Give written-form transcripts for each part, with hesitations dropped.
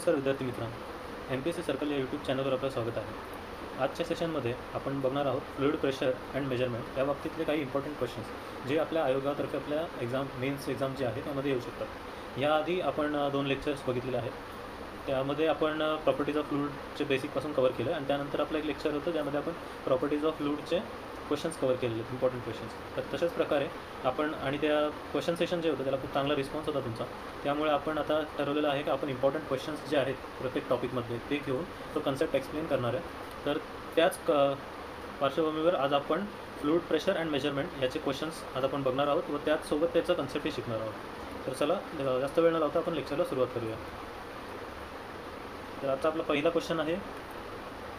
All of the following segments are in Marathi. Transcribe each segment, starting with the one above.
नमस्कार विद्यार्थी मित्रांनो, MPSC सर्कल या यूट्यूब चॅनलवर आपलं स्वागत आहे. आजच्या सेशनमध्ये आपण बघणार आहोत फ्लुइड प्रेशर अँड मेजरमेंट या बाबतीतले काही इम्पॉर्टंट क्वेश्चन्स जे आपल्या आयोगातर्फे आपल्या मेन्स एक्झाम जे आहे त्यामध्ये येऊ शकतात. याआधी आपण 2 लेक्चर्स बघितलेले आहेत. त्यामध्ये आपण प्रॉपर्टीज ऑफ फ्लुइडचे बेसिकपासून कवर केलं आणि त्यानंतर आपलं एक लेक्चर होतं ज्यामध्ये आपण प्रॉपर्टीज ऑफ फ्लुइडचे क्वेश्चन्स कवर केलेले आहेत, इम्पॉर्टंट क्वेश्चन्स. तर तशाच प्रकारे आपण आणि त्या क्वेश्चन सेशन जे होतं त्याला खूप चांगला रिस्पॉन्स होता तुमचा. त्यामुळे आपण आता ठरवलेलं आहे की आपण इम्पॉर्टंट क्वेश्चन्स जे आहेत प्रत्येक टॉपिकमधले ते घेऊन तो कन्सेप्ट एक्सप्लेन करणार आहे. तर त्याच पार्श्वभूमीवर आज आपण फ्लुइड प्रेशर अँड मेजरमेंट याचे क्वेश्चन्स आज आपण बघणार आहोत व त्याचसोबत त्याचं कन्सेप्टही शिकणार आहोत. तर चला जास्त वेळ न लावता आपण लेक्चरला सुरुवात करूया. तर आता आपला पहिला क्वेश्चन आहे,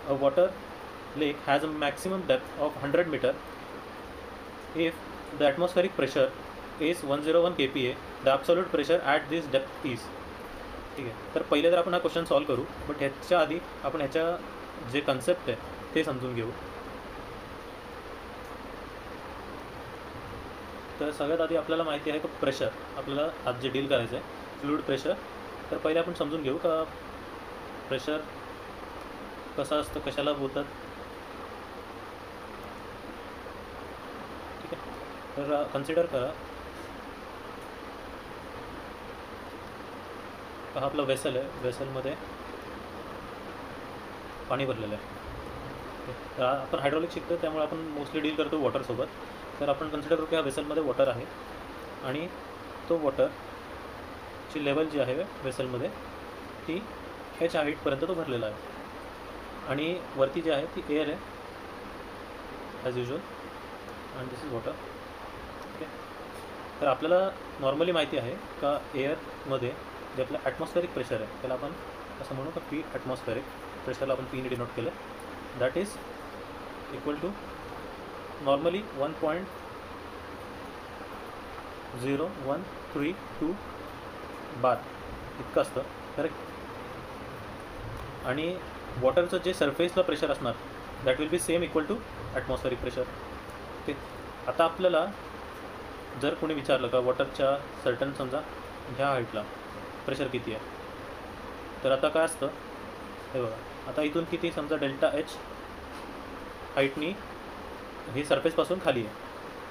अ water lake has a maximum depth of 100 meter if the atmospheric pressure is 101 kPa. The absolute pressure at this depth is. ठीक आहे. तर पहिले तर आपण हा क्वेश्चन सॉल्व करू, बट ह्याच्या आधी आपण ह्याच्या जे कन्सेप्ट आहे ते समजून घेऊ. तर सगळ्यात आधी आपल्याला माहिती आहे की प्रेशर आपल्याला आज जे डील करायचं आहे फ्लुइड प्रेशर. तर पहिले आपण समजून घेऊ का प्रेशर कसं असतं, कशाला बोलतात. तर कन्सिडर करा हा आपला वेसल आहे, वेसलमध्ये पाणी भरलेलं आहे. तर आपण हायड्रॉलिक शिकतो त्यामुळे आपण मोस्टली डील करतो वॉटरसोबत. तर आपण कन्सिडर करू की हा वेसलमध्ये वॉटर आहे आणि तो वॉटरची लेवल जी आहे वेसलमध्ये ती ह्याच्या हाईटपर्यंत तो भरलेला आहे आणि वरती जी आहे ती एअर आहे ॲज युजल आणि दिस इज वॉटर. ओके. तर आपल्याला नॉर्मली माहिती आहे का एअरमध्ये जे आपलं ॲटमॉस्फेरिक प्रेशर आहे त्याला आपण असं म्हणू का पी ॲटमॉस्फेरिक प्रेशरला आपण पीने डिनोट केलं. That is equal to normally 1.0132 bar इतकं असतं, करेक्ट. आणि वॉटरचं जे सरफेसला प्रेशर असणार that will be same equal to atmospheric pressure. Okay. आता आपल्याला जर कोणी विचारलं का वॉटरच्या सर्टन समजा ह्या हाईटला प्रेशर किती आहे, तर आता काय असतं हे बघा. आता इथून किती समजा डेल्टा एच हाईटनी हे सरफेसपासून खाली आहे.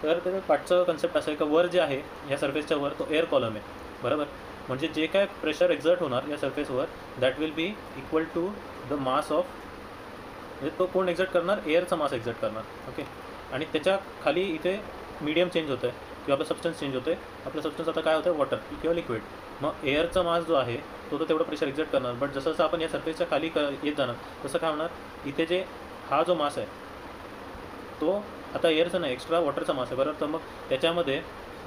तर त्याचं पाठचं कन्सेप्ट असं आहे का वर जे आहे ह्या सरफेसच्या वर तो एअर कॉलम आहे, बरोबर. म्हणजे जे काय प्रेशर एक्झर्ट होणार या सरफेसवर that will be equal to the mass of, म्हणजे तो कोण एक्झर्ट करणार, एअरचा मास एक्झर्ट करणार. ओके. आणि त्याच्या खाली इथे मीडियम चेंज होतं आहे किंवा आपलं सबस्टन्स चेंज होतं आहे. आपलं सबस्टन्स आता काय होतं आहे, वॉटर किंवा लिक्विड. मग एअरचा मास जो आहे तो तेवढं प्रेशर एक्झर्ट करणार. बट जसं जसं आपण या सरफेसच्या खाली येत जाणार तसं काय होणार, इथे जे हा जो मास आहे तो आता एअरचा नाही, एक्स्ट्रा वॉटरचा मास आहे, बरोबर. तर मग त्याच्यामध्ये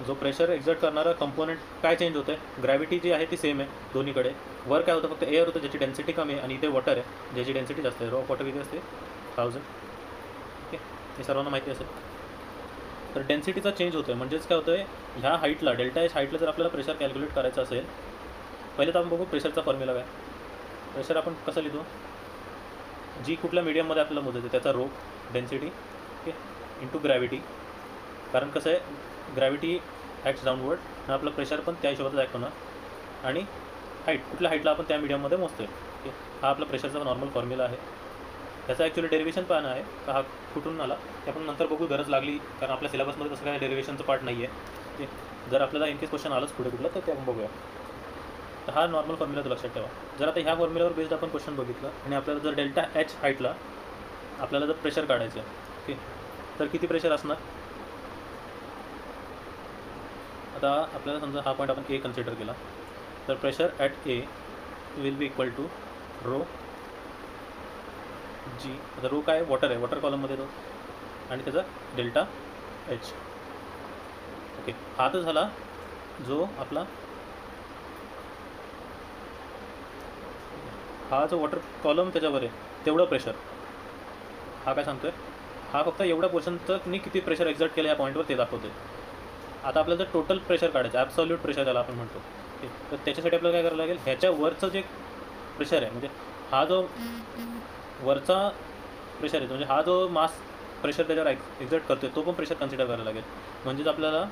जो प्रेशर एक्झर्ट करणारा कंपोनंट काय चेंज होतं आहे, ग्रॅव्हिटी जी आहे ती सेम आहे दोन्हीकडे. वर काय होतं, फक्त एअर होतं ज्याची डेन्सिटी कमी आहे आणि इथे वॉटर आहे ज्याची डेन्सिटी जास्त आहे. रॉक वॉटर किती असते, 1000. ओके. हे सर्वांना माहिती असेल. तर डेन्सिटीचा चेंज होतो आहे, म्हणजेच काय होतं आहे ह्या हाईटला डेल्टा एच हाईटला जर आपल्याला प्रेशर कॅल्क्युलेट करायचं असेल, पहिले तर आपण बघू प्रेशरचा फॉर्म्युला काय. प्रेशर आपण कसं लिहितो, जी कुठल्या मीडियममध्ये आपल्याला मोजायचं त्याचा rho density, okay, into gravity. कारण कसं आहे ग्रॅव्हिटी ॲक्ट्स डाऊनवर्ड आणि आपलं प्रेशर पण त्या हिशोबातच ॲक्ट होणार. आणि हाईट कुठल्या हाईटला आपण त्या मीडियममध्ये मोजतो आहे. ओके. हा आपला प्रेशरचा नॉर्मल फॉर्म्युला आहे. त्याचा ॲक्च्युली डेरिवेशन पण आहे का हा कुठून आला ते आपण नंतर बघू, गरज लागली, कारण आपल्या सिलेबसमध्ये तसं काय डेरिवेशनचं पार्ट नाही आहे. ते जर आपल्याला इनकेस क्वेश्चन आलंच पुढे कुठलं तर ते आपण बघूया. तर हा नॉर्मल फॉर्म्युला तर लक्षात ठेवा. जर आता ह्या फॉर्म्युल्यावर बेस्ड आपण क्वेश्चन बघितलं आणि आपल्याला जर डेल्टा एच हाईटला आपल्याला जर प्रेशर काढायचं आहे, ओके, तर किती प्रेशर असणार. आता आपल्याला समजा हा पॉईंट आपण ए कन्सिडर केला तर pressure at A will be equal to rho G. आता रो काय, वॉटर आहे, वॉटर कॉलममध्ये तो, आणि त्याचा डेल्टा एच. ओके. हा तर झाला जो आपला हा जो वॉटर कॉलम त्याच्यावर आहे तेवढं प्रेशर. हा काय सांगतोय, हा फक्त एवढ्या पोर्शनचं मी किती प्रेशर एक्झर्ट केलं ह्या पॉईंटवर ते दाखवते. आता आपल्याला जर टोटल प्रेशर काढायचं, ॲब्सॉल्यूट प्रेशर त्याला आपण म्हणतो, तर त्याच्यासाठी आपल्याला काय करावं लागेल, ह्याच्यावरचं जे प्रेशर आहे म्हणजे हा जो वरचा प्रेशर आहे म्हणजे हा जो मास प्रेशर त्याच्यावर एक्झर्ट करतो तो पण प्रेशर कन्सिडर करायला लागेल. म्हणजेच आपल्याला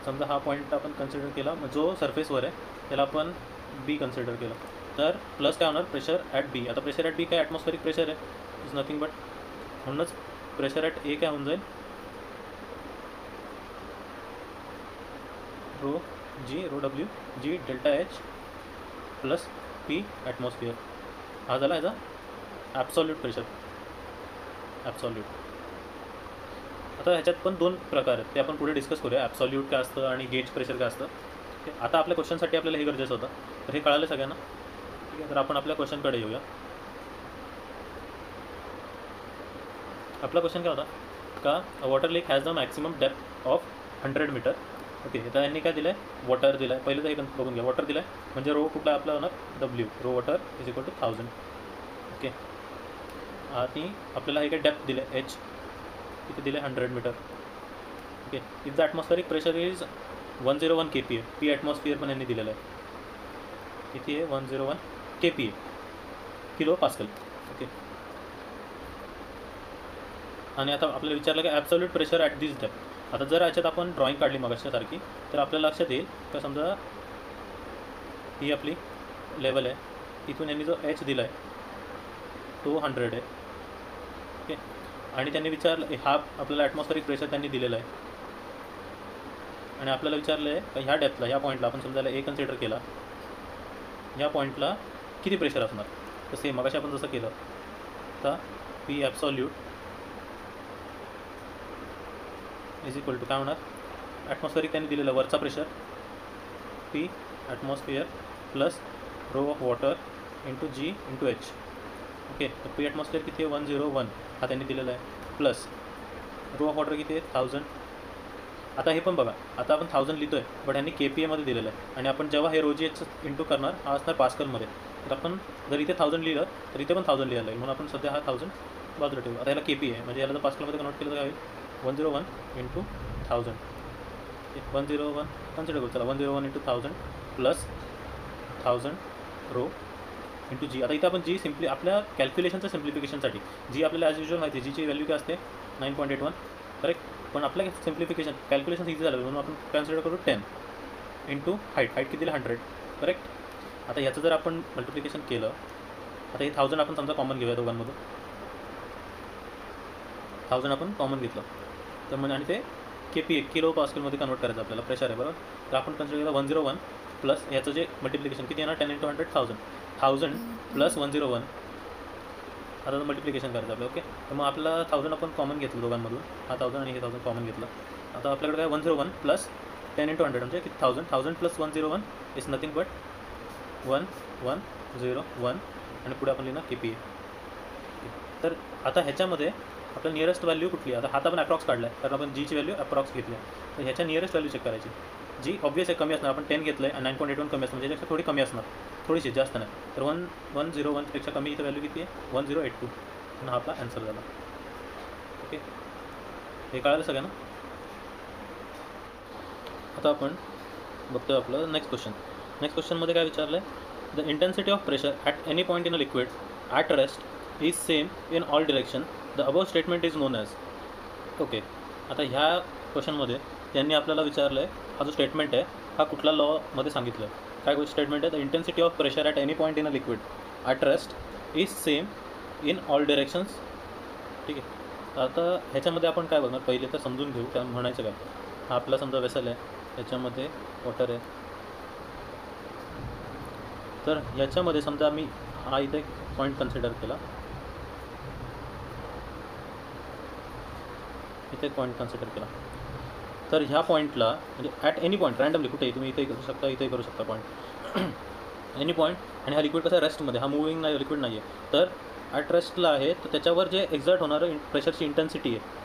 समजा हा पॉईंट आपण कन्सिडर केला, जो सरफेसवर आहे त्याला आपण बी कन्सिडर केला. तर प्लस काय होणार प्रेशर ॲट बी. आता प्रेशर ॲट बी काय ॲटमॉस्फेरिक प्रेशर आहे, इज नथिंग बट, म्हणूनच प्रेशर ॲट ए काय होऊन जाईल rho g rho W g delta H plus P atmosphere. हा झाला ह्याचा ॲब्सॉल्यूट प्रेशर, ॲब्सॉल्यूट. आता ह्याच्यात पण दोन प्रकार आहेत, ते आपण पुढे डिस्कस करूया, ॲब्सॉल्यूट काय असतं आणि गेज प्रेशर काय असतं. ठीक आहे, आता आपल्या क्वेश्चनसाठी आपल्याला हे गरजेचं होतं, तर हे कळालं सगळ्यांना. ठीक आहे, तर आपण आपल्या क्वेश्चनकडे येऊया. आपला क्वेश्चन काय होता का water lake has the maximum depth of 100 metre. Okay, तर यांनी काय दिलं आहे वॉटर दिलं आहे, पहिलं तर हे बघून घ्या. वॉटर दिलं आहे म्हणजे रो कुठला आपला होणार W, rho water is equal to 1000. Okay, आणि आपल्याला हे काय डेप्थ दिलं आहे एच, किती दिले 100 metre. Okay, if the atmospheric pressure is 101 kPa, P atmosphere पण यांनी दिलेलं आहे, किती आहे 101 kPa, किलो पास्कल. ओके, आणि आता आपल्याला विचारलं की absolute pressure at this depth. आता जर याच्यात आपण ड्रॉइंग काढली मगाच्यासारखी तर आपल्याला लक्षात येईल का समजा ही आपली लेवल आहे, इथून यांनी जो एच दिला आहे तो 100 आहे. ओके, आणि त्यांनी विचारलं हा आपल्याला ॲटमॉस्फेरिक प्रेशर त्यांनी दिलेला आहे, आणि आपल्याला विचारलं आहे का ह्या डेप्थला ह्या पॉईंटला आपण समजायला ए कन्सिडर केला, ह्या पॉईंटला किती प्रेशर असणार. तर सेम मगाशी आपण जसं केलं, आता P absolute is equal to काय होणार ॲटमॉस्फेरिक त्यांनी दिलेलं वरचा pressure P atmosphere plus rho of water into G into H. Okay, तर पी ॲटमॉस्फिअर किती आहे 101 हा त्यांनी दिलेला आहे, प्लस रो ऑफ वॉटर किती आहे 1000. आता हे पण बघा, आता आपण 1000 लिहितो आहे बट यांनी KPA मध्ये दिलेलं आहे, आणि आपण जेव्हा हे रो जी एच इंटू करणार हा असणार पास्कलमध्ये. तर आपण जर इथे 1000 लिहिलं तर इथे पण 1000 लिहायला लागेल, म्हणून आपण सध्या हा 1000 बाजूला ठेवू. आता याला KPA आहे म्हणजे याला जर पास्कलमध्ये कन्वर्ट केलं तर काय होईल 101 इंटू 1000. 101 कन्सिडर करू, चला 101 इंटू 1000 प्लस 1000 रो इंटू जी. आता इथं आपण जी सिम्पली आपल्या कॅल्क्युलेशनचं सिम्प्लिफिकेशनसाठी जी आपल्याला ॲज युजल माहिती आहे, जीची व्हॅल्यू काय असते 9.81 करेक्ट, पण आपल्या सिम्प्लिफिकेशन कॅल्क्युलेशन इझी झालं म्हणून आपण कन्सिडर करू 10 इंटू हाईट किती दिलं 100 करेक्ट. आता ह्याचं जर आपण मल्टिप्लिकेशन केलं, आता हे 1000 आपण समजा कॉमन घेऊया दोघांमधून, 1000 आपण कॉमन घेतलं तर म्हणजे आणि ते KPA किलो पास्कलमध्ये कन्वर्ट करायचं आपल्याला प्रेशर आहे बरोबर. तर आपण कन्सिडर केलं 101 प्लस याचं जे मल्टिप्लिकेशन किती येणार 10 इंटू 100 1000 प्लस 101, आता मल्टिप्लिकेशन करायचं आपलं. ओके, तर मग आपला 1000 आपण कॉमन घेतलं दोघांमधून, हा 1000 आणि हे 1000 कॉमन घेतलं. आता आपल्याकडे काय 101 प्लस 10 इंटू 100 म्हणजे किती 1000 प्लस 101 इज नथिंग बट 1101, आणि पुढे आपण लिहिणार KPA. तर आता ह्याच्यामध्ये आपलं नियरेस्ट व्हॅल्यू कुठली, आता हात आपण अप्रॉक्स काढला आहे कारण आपण जीची व्हॅल्यू अप्रॉक्स घेतली आहे, तर ह्याच्या नियरेस्ट व्हॅल्यू चेक करायची. जी ऑब्वियस आहे कमी असणार, आपण 10 घेतलं आहे आणि 9.81 कमी असणार म्हणजे त्याच्यापेक्षा थोडी कमी असणार, थोडीशी जास्त नाही. तर 1101पेक्षा कमी इथं व्हॅल्यू किती आहे 1082, आणि हा आपला आन्सर झाला. ओके, हे कळालं सगळ्यांना. आता आपण बघतोय आपलं नेक्स्ट क्वेश्चनमध्ये काय विचारलं आहे, the intensity of pressure at any point in a liquid at rest is same in all direction, the above statement is non as. Okay, आता ह्या क्वेश्चनमध्ये त्यांनी आपल्याला विचारलं आहे हा जो स्टेटमेंट आहे हा कुठल्या लॉमध्ये सांगितलं आहे. काय स्टेटमेंट आहे, the intensity of pressure at any point in a liquid at rest is same in all directions. ठीक आहे, आता ह्याच्यामध्ये आपण काय बघणार पहिले तर समजून घेऊ काय म्हणायचं काय. हा आपला समजा वेसल आहे, ह्याच्यामध्ये वॉटर आहे, तर याच्यामध्ये समजा आम्ही हा इथे एक पॉईंट कन्सिडर केला, इथे एक पॉईंट कन्सिडर केला, तर ह्या पॉईंटला म्हणजे ॲट एनी पॉईंट रँडमली कुठेही तुम्ही इथे करू शकता, इथे करू शकता पॉईंट एनी पॉईंट. आणि हा लिक्विड कसा आहे रेस्टमध्ये, हा मूविंग नाही लिक्विड नाही आहे, तर ॲट रेस्टला आहे तर त्याच्यावर जे एक्झर्ट होणारं प्रेशरची इंटेन्सिटी आहे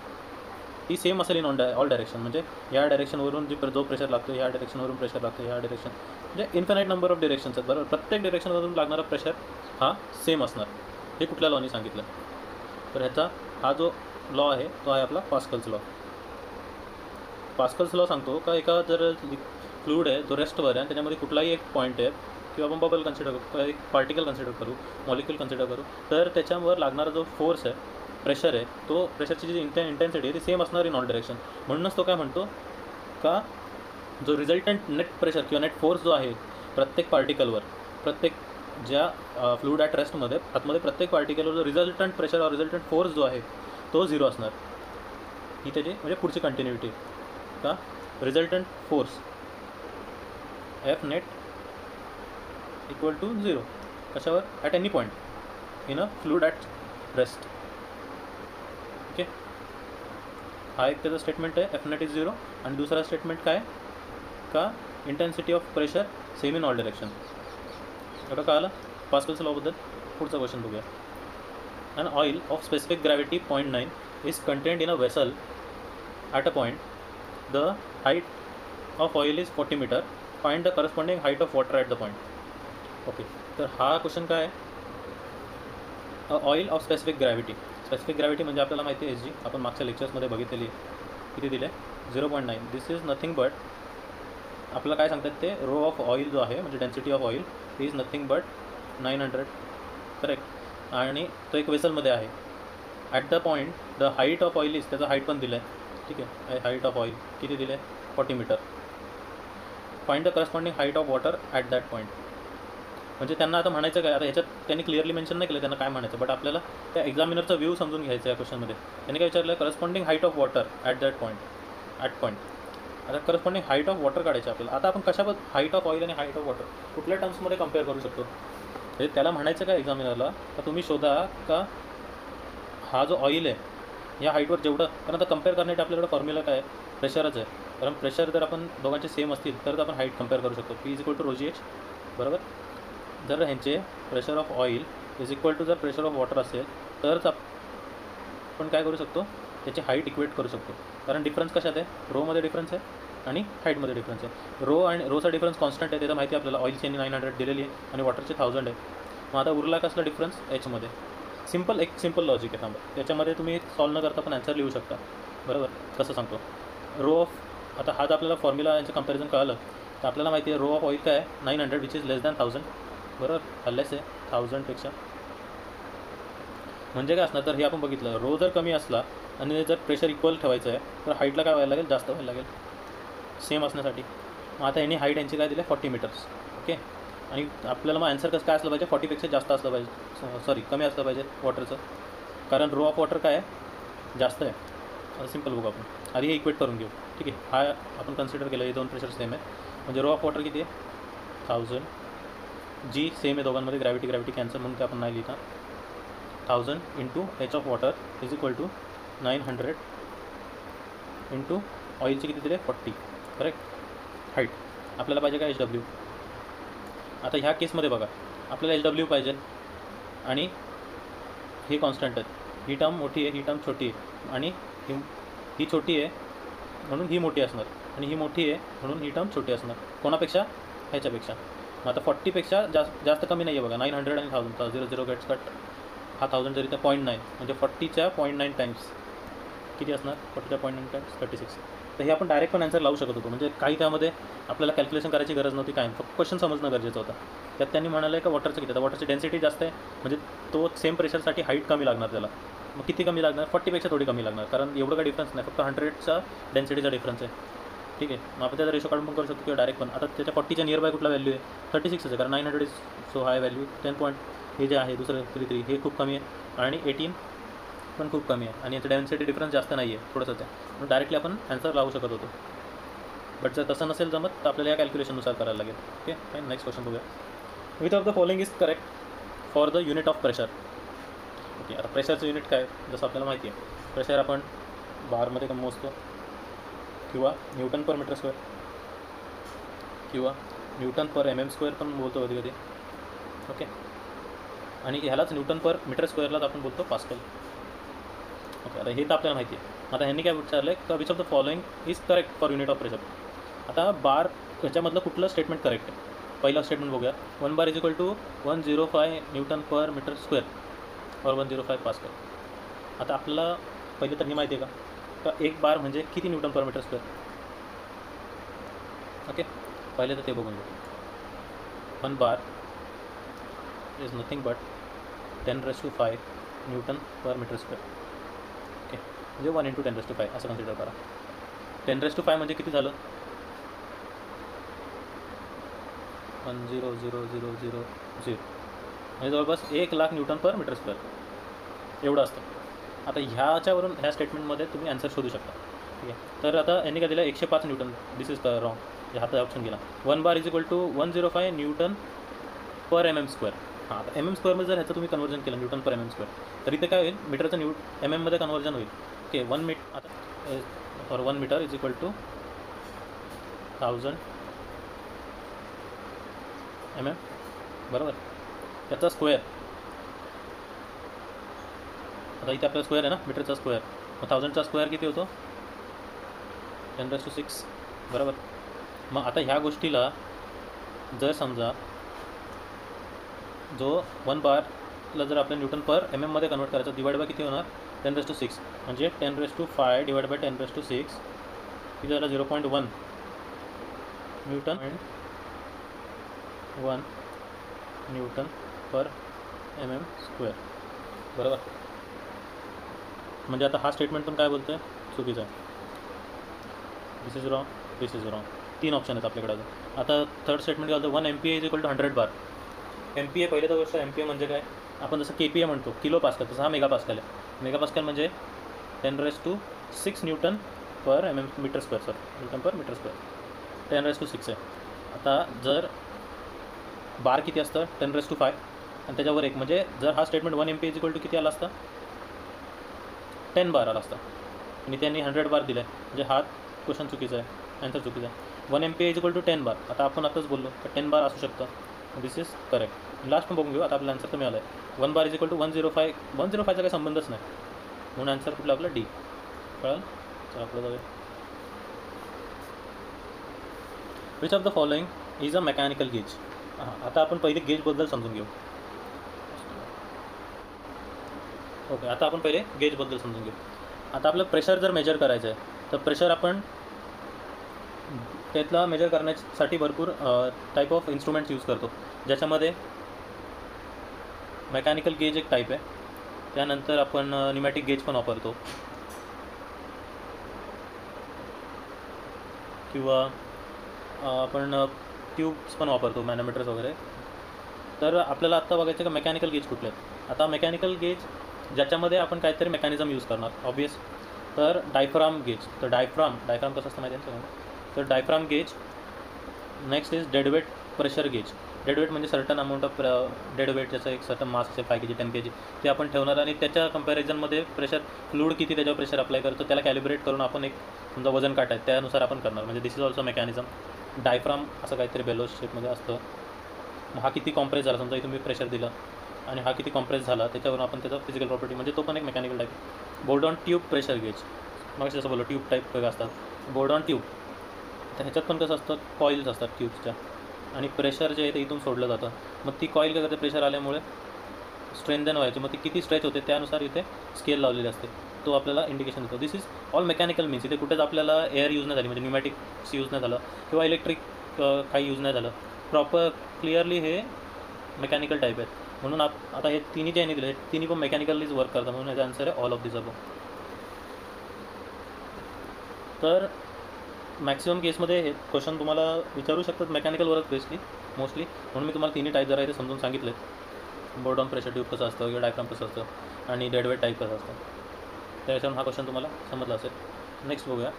ती सेम असेल इन ऑल डायरेक्शन. म्हणजे या डायरेक्शनवरून जो प्रेशर लागतो ह्या डायरेक्शनवरून प्रेशर लागतो ह्या डायरेक्शन, म्हणजे इन्फिनाईट नंबर ऑफ डिरेक्शन्स आहेत बरोबर, प्रत्येक डिरेक्शनवरून लागणारा प्रेशर हा सेम असणार. हे कुठल्या लॉनी सांगितलं, तर ह्याचा हा जो लॉ आहे तो आहे आपला पास्कल्स लॉ. पास्कल्स लॉ सांगतो का एका जर फ्लूइड आहे जो रेस्टवर आहे आणि त्याच्यामध्ये कुठलाही एक पॉईंट आहे किंवा आपण बबल कन्सिडर करू, एक पार्टिकल कन्सिडर करू, मॉलिक्यूल कन्सिडर करू, तर त्याच्यावर लागणारा जो फोर्स आहे प्रेशर आहे तो प्रेशरची जी इंटेन्सिटी आहे ती सेम असणार इन ऑल डायरेक्शन. म्हणूनच तो काय म्हणतो का जो रिझल्टंट नेट प्रेशर किंवा नेट फोर्स जो आहे प्रत्येक पार्टिकलवर, प्रत्येक ज्या फ्लुइड ॲट रेस्टमध्ये आतमध्ये प्रत्येक पार्टिकलवर जो रिझल्टंट प्रेशर और रिझल्टंट फोर्स जो आहे तो 0 असणार. ही त्याची म्हणजे पुढची कंटिन्युटी का resultant force F net equal to 0 कशावर at any point in a fluid at rest. Okay, हा एक त्याचा स्टेटमेंट आहे एफ नेट इज 0. आणि दुसरा स्टेटमेंट काय का intensity of pressure same in all direction. एवढं का आलं पास्कलच्या लॉबद्दल. पुढचा क्वेश्चन बघूया. An oil of specific gravity 0.9 is contained in a vessel at a point. The height of oil is 40 metre. Find the corresponding height of water at the point. Okay, तर हा क्वेश्चन काय आहे oil of specific gravity. Specific gravity म्हणजे आपल्याला माहिती आहे जी आपण मागच्या लेक्चर्समध्ये बघितलेली किती दिले 0.9. दिस इज नथिंग बट आपल्याला काय सांगतात ते रो ऑफ ऑइल जो आहे म्हणजे density of oil is nothing but 900 correct. आणि तो एक वेसलमध्ये आहे. At the point the height of oil is त्याचा हाईट पण दिलं आहे. ठीक आहे, हाईट ऑफ ऑइल किती दिले 40 metre. Find the corresponding height of water at that point. म्हणजे त्यांना आता म्हणायचं काय आता ह्याच्यात त्यांनी क्लिअरली मेन्शन नाही केलं त्यांना काय म्हणायचं बट आपल्याला त्या एक्झामिनरचा व्ह्यू समजून घ्यायचा या क्वेश्चनमध्ये. त्यांनी काय विचारलं corresponding height of water at that point. आता करस्पॉन्डिंग हाईट ऑफ वॉटर काढायचं आपल्याला. आता आपण कशाबद्दल हाईट ऑफ ऑइल आणि हाईट ऑफ वॉटर कुठल्या टर्म्समध्ये कम्पेअर करू शकतो हे त्याला म्हणायचं का एक्झामिनरला का तुम्ही शोधा का हा जो ऑइल आहे या हाईटवर जेवढं. कारण आता कम्पेअर करण्यासाठी आपल्याकडे फॉर्म्युला काय आहे प्रेशरच आहे. कारण प्रेशर जर आपण दोघांचे सेम असतील तरच आपण हाईट कम्पेअर करू शकतो. P is equal to rho g H बरोबर. जर ह्यांचे pressure of oil is equal to जर प्रेशर ऑफ वॉटर असेल तरच आपण काय करू शकतो त्याची हाईट इक्वेट करू शकतो. कारण डिफरन्स कशात आहे रोमध्ये डिफरन्स आहे आणि हाईटमध्ये डिफरन्स आहे. रो आणि रोचा डिफरन्स कॉन्स्टंट आहे ते तर माहिती आहे आपल्याला. ऑइलची 900 दिलेली आहे आणि वॉटरची 1000 आहे. मग आता उरला कसला डिफरन्स एचमध्ये. सिम्पल लॉजिक आहे थांबा. त्याच्यामध्ये तुम्ही सॉल्व न करता पण आन्सर लिहू शकता बरोबर. कसं सांगतो रो ऑफ आता हा जर आपल्याला फॉर्म्युला यांचं कंपॅरिझन कळलं तर आपल्याला माहिती आहे रो ऑफ ऑइल काय आहे 900 विच इज लेस दॅन 1000 बरोबर. लेस आहे 1000पेक्षा. म्हणजे काय असणार तर हे आपण बघितलं रो जर कमी असला आणि जर प्रेशर इक्वल ठेवायचं आहे तर हाईटला काय व्हायला लागेल जास्त व्हायला लागेल सेम असण्यासाठी. मग आता यांनी हाईट यांची काय दिली 40 मीटर्स. ओके, आणि आपल्याला मग आन्सर कसं काय असलं पाहिजे 40पेक्षा जास्त असलं पाहिजे सॉरी कमी असलं पाहिजे वॉटरचं. कारण रो ऑफ वॉटर काय आहे जास्त आहे. आता सिम्पल बघू आपण आधी हे इक्वेट करून घेऊ. ठीक आहे, हा आपण कन्सिडर केलं हे दोन प्रेशर सेम आहे म्हणजे रो ऑफ वॉटर किती आहे 1000. जी सेम आहे दोघांमध्ये ग्रॅव्हिटी कॅन्सल म्हणून ते आपण नाही लिहिता. 1000 into H of water is equal to 900 into ऑइलची किती दिले 40 करेक्ट. हाईट आपल्याला पाहिजे का HW. आता ह्या केसमध्ये बघा आपल्याला HW पाहिजे आणि ही कॉन्स्टंट आहे. ही टर्म मोठी आहे ही टर्म छोटी आहे आणि ही छोटी आहे म्हणून ही मोठी असणार आणि ही मोठी आहे म्हणून ही टर्म छोटी असणार. कोणापेक्षा ह्याच्यापेक्षा. मग आता 40पेक्षा जास्त कमी नाही आहे बघा 900 आणि 1000 0 0 गेट्स कट. हा 1000 जरी तर 0.9 म्हणजे 40च्या 0.9 टाईम्स किती असणार 40च्या 0.9 टाईम्स 36. तर हे आपण डायरेक्ट पण आन्सर लावू शकत होतो. म्हणजे काही त्यामध्ये आपल्याला कॅल्क्युलेशन करायची गरज नव्हती काय फक्त क्वेश्चन समजणं गरजेचं होतं. त्यात त्यांनी म्हणालं का वॉटरचं किती आता वॉटरची डेन्सिटी जास्त आहे म्हणजे तो सेम प्रेशरसाठी हाईट कमी लागणार त्याला. मग किती कमी लागणार 40पेक्षा थोडी कमी लागणार कारण एवढं काय डिफरन्स नाही फक्त 100चा डेन्सिटीचा डिफरन्स आहे. ठीक आहे, मग आपण त्याचा रेशो काढून पण करू शकतो किंवा डायरेक्ट पण. आता त्याच्या 40च्या नियर बाय कुठला व्हॅल्यू आहे 36 आहे कारण 900 is so high value. 10 point हे जे आहे दुसरं 33 हे खूप कमी आहे आणि 18 पण खूप कमी आहे आणि याचं डेन्सिटी डिफरन्स जास्त नाही आहे थोडंसंच आहे म्हणून डायरेक्टली आपण आन्सर लावू शकत होतो. बट जर तसं नसेल जमत तर आपल्याला या कॅल्क्युलेशननुसार करायला लागेल. Okay fine. नेक्स्ट क्वेश्चन बघूया. Which of the following is correct for the unit of pressure. Okay, आता प्रेशरचं युनिट काय जसं आपल्याला माहिती आहे प्रेशर आपण बारमध्ये कमी मोजतो किंवा न्यूटन पर मीटर स्क्वेअर किंवा न्यूटन पर mm² पण बोलतो कधी कधी. ओके, आणि ह्यालाच न्यूटन पर मीटर स्क्वेअरलाच आपण बोलतो पास्कल. ओके, आता हे तर आपल्याला माहिती आहे. आता ह्यांनी काय विचारलं आहे का which of the following is correct for unit of pressure. आता बार ह्याच्यामधलं कुठलं स्टेटमेंट करेक्ट आहे पहिला स्टेटमेंट बघूया. 1 bar is equal to 105 newton per metre square और 105 पास्कल. आता आपल्याला पहिले तर माहिती आहे का एक बार म्हणजे किती newton per metre square. Okay, पहिले तर ते बघून घेऊ. 1 bar is nothing but 10⁵ newton per metre square. Okay, म्हणजे 1 × 10⁵ असं कन्सिडर करा. 10⁵ म्हणजे किती झालं 1000000 म्हणजे जवळपास 1,00,000 न्यूटन पर मीटर स्क्वेअर एवढं असतं. आता ह्याच्यावरून ह्या स्टेटमेंटमध्ये तुम्ही आन्सर शोधू शकता. ठीक आहे, तर आता यांनी काय दिलं 105 न्यूटन. दिस इज रॉंग, हाता ऑप्शन गेला. 1 bar is equal to 105 newton per M M square. हां, आता एम एम स्क्वेअरमध्ये जर ह्याचं तुम्ही कन्वर्जन केलं Newton per M M square, तर इथे काय होईल, मीटरचं एम एममध्ये कन्वर्जन होईल. ओके, 1 आता for 1 metre is equal to 1000 M M, बरोबर. त्याचा स्क्वेअर, आता इथे आपला स्क्वेअर आहे ना, मीटरचा स्क्वेअर, मग 1000चा स्क्वेअर किती होतो, 10⁶, बरोबर. मग आता ह्या गोष्टीला जर समजा जो 1 बारला जर आपल्या न्यूटन पर एम एममध्ये कन्वर्ट करायचं, डिवाइड बाय किती होणार, 10⁶, म्हणजे 10⁵ डिवाइड बाय 10⁶, किती झालं, 0.1 Newton, 1 Newton per M M square, बरोबर. म्हणजे आता हा स्टेटमेंट पण काय बोलतो आहे, चुकीचं आहे. This is wrong, this is wrong. 3 option आहेत आपल्याकडे अजून. आता थर्ड स्टेटमेंट काय होतं, 1 MPa is equal to 100 bar. MPa पहिलं तर गोष्ट, MPa म्हणजे काय, आपण जसं KPa म्हणतो, किलो पास्कल, तसं हा मेगा पास्कल आहे. मेगा पास्कल म्हणजे 10⁶ newton per M M metre square, sir newton per metre square, 10⁶ आहे. आता जर बार किती असतं, 10⁵ आणि त्याच्यावर 1, म्हणजे जर हा statement 1 MPa is equal to किती आला असता, 10 बार आला असता, आणि त्यांनी 100 बार दिलं आहे, म्हणजे हा क्वेश्चन चुकीचा आहे, आन्सर चुकीचा आहे. 1 MPa इज इक्वल टू 10 बार. आता आपण आताच बोललो तर 10 बार असू शकतं, दिस इज करेक्ट. लास्ट पण बघून घेऊ. आता आपला आन्सर तर मिळाला आहे, 1 बार इज इक्वल टू 105. 105चा काही संबंधच नाही, म्हणून आन्सर कुठला आपला डी. कळलं, तर आपलं जाऊया. Which of the following is a mechanical gauge. आता आपण पहिले गेजबद्दल समजून घेऊ. ओके, आता आपण पहिले गेजबद्दल समजून घेऊ. आता आपलं प्रेशर जर मेजर करायचं आहे, तर प्रेशर आपण त्यातला मेजर करण्यासाठी भरपूर टाईप ऑफ इन्स्ट्रुमेंट्स यूज करतो, ज्याच्यामध्ये मेकॅनिकल गेज एक टाईप आहे. त्यानंतर आपण न्यूमॅटिक गेज पण वापरतो, किंवा आपण ट्यूब्स पण वापरतो, मॅनोमीटर्स वगैरे. तर आपल्याला आत्ता बघायचं का मेकॅनिकल गेज कुठले आहेत. आता मेकॅनिकल गेज ज्याच्यामध्ये आपण काहीतरी मेकॅनिझम यूज करणार, ऑब्वियस. तर डायफ्राम गेज. तर डायफ्राम कसं असतं माहिती आहे, तर diaphragm gauge. Next is deadweight pressure gauge. Deadweight म्हणजे सर्टन अमाऊंट ऑफ डेडवेट, ज्याचं एक सर्टन मास असेल 5 kg 10 kg, ते आपण ठेवणार, आणि त्याच्या कंपॅरिझनमध्ये प्रेशर, फ्लूड किती त्याच्यावर प्रेशर अप्लाय करतो त्याला कॅलिब्रेट करून आपण एक समजा वजन काढायचं, त्यानुसार आपण करणार. म्हणजे दिस इज ऑल्सो मेकॅनिझम. डायफ्राम असं काहीतरी बेलोज शेपमध्ये असतं. हा किती कॉम्प्रेस झाला, समजा तुम्ही प्रेशर दिलं आणि हा किती कॉम्प्रेस झाला, त्याच्यावरून आपण त्याचा फिजिकल प्रॉपर्टी, म्हणजे तो पण एक mechanical type. Board on tube pressure gauge, मग जसं बोललो ट्यूब टाईप वेगळं असतात. बोर्ड ऑन ट्यूब, तर ह्याच्यात पण कसं असतं, कॉईल्स असतात ट्यूब्सच्या, आणि प्रेशर जे आहे ते इथून सोडलं जातं. मग ती कॉईल काय करते, प्रेशर आल्यामुळे स्ट्रेंथन व्हायची, मग ती किती स्ट्रेच होते त्यानुसार इथे स्केल लावलेली असते, तो आपल्याला इंडिकेशन देतो. दिस इज ऑल मेकॅनिकल मीन्स. इथे कुठेच आपल्याला एअर यूज नाही झाली, म्हणजे न्यूमॅटिक्स यूज नाही झालं, किंवा इलेक्ट्रिक काही यूज नाही झालं. प्रॉपर क्लिअरली हे मेकॅनिकल टाईप आहेत. म्हणून आता हे तिन्ही जे दिले, तिन्ही पण मेकॅनिकलीच वर्क करतात, म्हणून याचा आन्सर आहे ऑल ऑफ दिस अबव. तर मॅक्सिमम केसमध्ये हे क्वेश्चन तुम्हाला विचारू शकतात मेकॅनिकलवरच बेसली मोस्टली, म्हणून मी तुम्हाला तिन्ही टाईप जरा इथे समजून सांगितले. बोर्ड ऑन प्रेशर ट्यूब कसं असतं, किंवा डायफ्राम कसं असतं, आणि डेडवेट टाईप कसं असतं. त्याच्यावरून हा क्वेश्चन तुम्हाला समजला असेल. नेक्स्ट बघूया.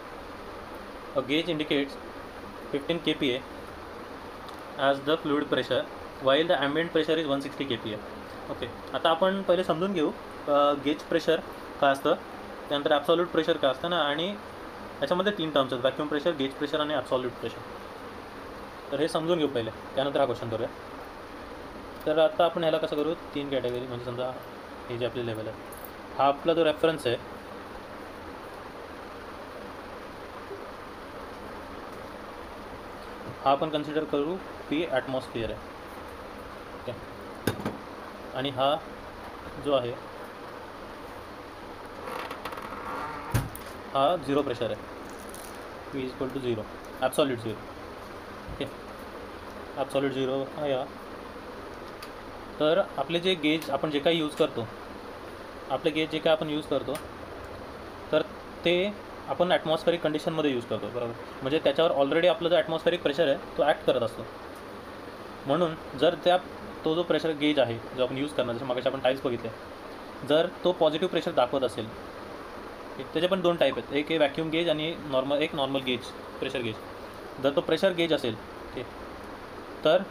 A gauge indicates 15 kPa as the fluid pressure while the ambient pressure is 160 kPa. Okay, आता आपण पहिले समजून घेऊ गेज प्रेशर काय असतं, त्यानंतर ॲब्सॉल्यूट प्रेशर काय असतं ना, आणि याच्यामध्ये 3 टर्म्स आहेत, व्हॅक्यूम प्रेशर, गेज प्रेशर आणि ॲब्सॉल्यूट प्रेशर. तर हे समजून घेऊ पहिले, त्यानंतर हा क्वेश्चन करूया. तर आता आपण ह्याला कसं करू, 3 कॅटेगरी. म्हणजे समजा हे जे आपली लेवल आहे, हा आपला जो रेफरन्स आहे, हा आपण कन्सिडर करू की ॲटमॉस्फिअर आहे. ओके, आणि हा जो आहे हा 0 प्रेशर आहे, P is equal to 0, absolute 0. Okay, absolute 0 हा या. तर आपले जे गेज आपण जे काही यूज करतो, आपले गेज जे काय आपण यूज करतो, तर ते आपण ॲटमॉस्फेरिक कंडिशनमध्ये यूज करतो, बरोबर. म्हणजे त्याच्यावर ऑलरेडी आपलं जो ॲटमॉस्फेरिक प्रेशर आहे तो ॲक्ट करत असतो. म्हणून जर तो जो प्रेशर गेज आहे जो आपण यूज करणार, जसं मागाशी आपण टाईप्स बघितले, जर तो पॉझिटिव्ह प्रेशर दाखवत असेल, त्याचे पण 2 टाईप आहेत, एक आहे व्हॅक्यूम गेज आणि नॉर्मल गेज प्रेशर गेज. जर तो प्रेशर गेज असेल ओके, तर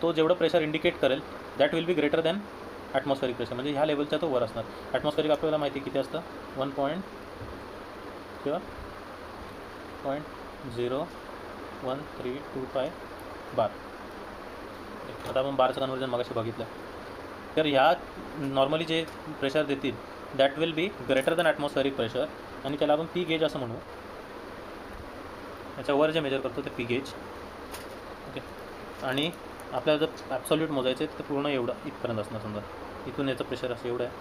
तो जेवढं प्रेशर इंडिकेट करेल that will be greater than atmospheric pressure, म्हणजे ह्या लेवलचा तो वर असणार. ॲटमॉस्फेरिक आपल्याला माहिती किती असतं, 1.01325 बार. आता आपण बारचं कन्वर्जन मगाशी बघितलं. तर ह्या नॉर्मली जे प्रेशर देतील that will be greater than atmospheric pressure, आणि त्याला आपण पी गेज असं म्हणू. याच्यावर जे मेजर करतो ते पी गेज ओके. आणि आपल्याला जर ॲब्सोल्यूट मोजायचे तर पूर्ण एवढं इथपर्यंत असणार. समजा इथून याचं प्रेशर असं एवढं आहे,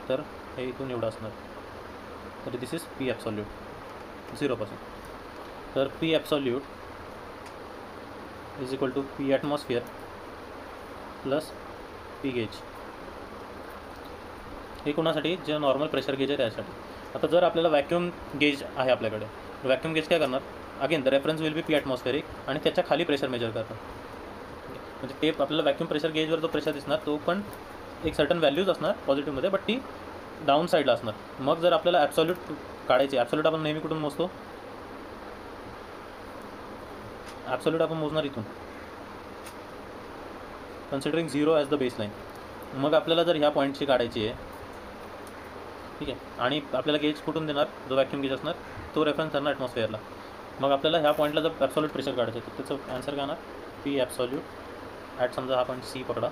तर हे इथून एवढं असणार. तर दिस इज पी ॲब्सोल्यूट 0%. तर P absolute is equal to P atmosphere plus P gauge. हे कोणासाठी, जे नॉर्मल प्रेशर गेज आहे त्यासाठी. आता जर आपल्याला व्हॅक्यूम गेज आहे आपल्याकडे, व्हॅक्यूम गेज काय करणार, again the reference will be P atmospheric, आणि त्याच्या खाली प्रेशर मेजर करतात. म्हणजे ते आपल्याला व्हॅक्यूम प्रेशर गेजवर जो प्रेशर दिसणार तो पण एक सर्टन व्हॅल्यूज असणार पॉझिटिव्हमध्ये, बट ती डाऊन साईडला असणार. मग जर आपल्याला ॲब्सोल्यूट काढायचे, ॲब्सोल्यूट आपण नेहमी कुठून मोजतो, ॲब्सोल्यूट आपण मोजणार इथून, कन्सिडरिंग 0 ॲज द बेसलाईन. मग आपल्याला जर ह्या पॉईंटची काढायची आहे ठीक आहे, आणि आपल्याला गेज कुठून देणार, जो व्हॅक्यूम गेज असणार तो रेफरन्स करणार ॲटमॉस्फिअरला. मग आपल्याला ह्या पॉईंटला जर ॲब्सोल्यूट प्रेशर काढायचं तर त्याचं आन्सर काय येणार, पी ॲब्सोल्यूट ॲट, समजा हा पॉईंट सी पकडा,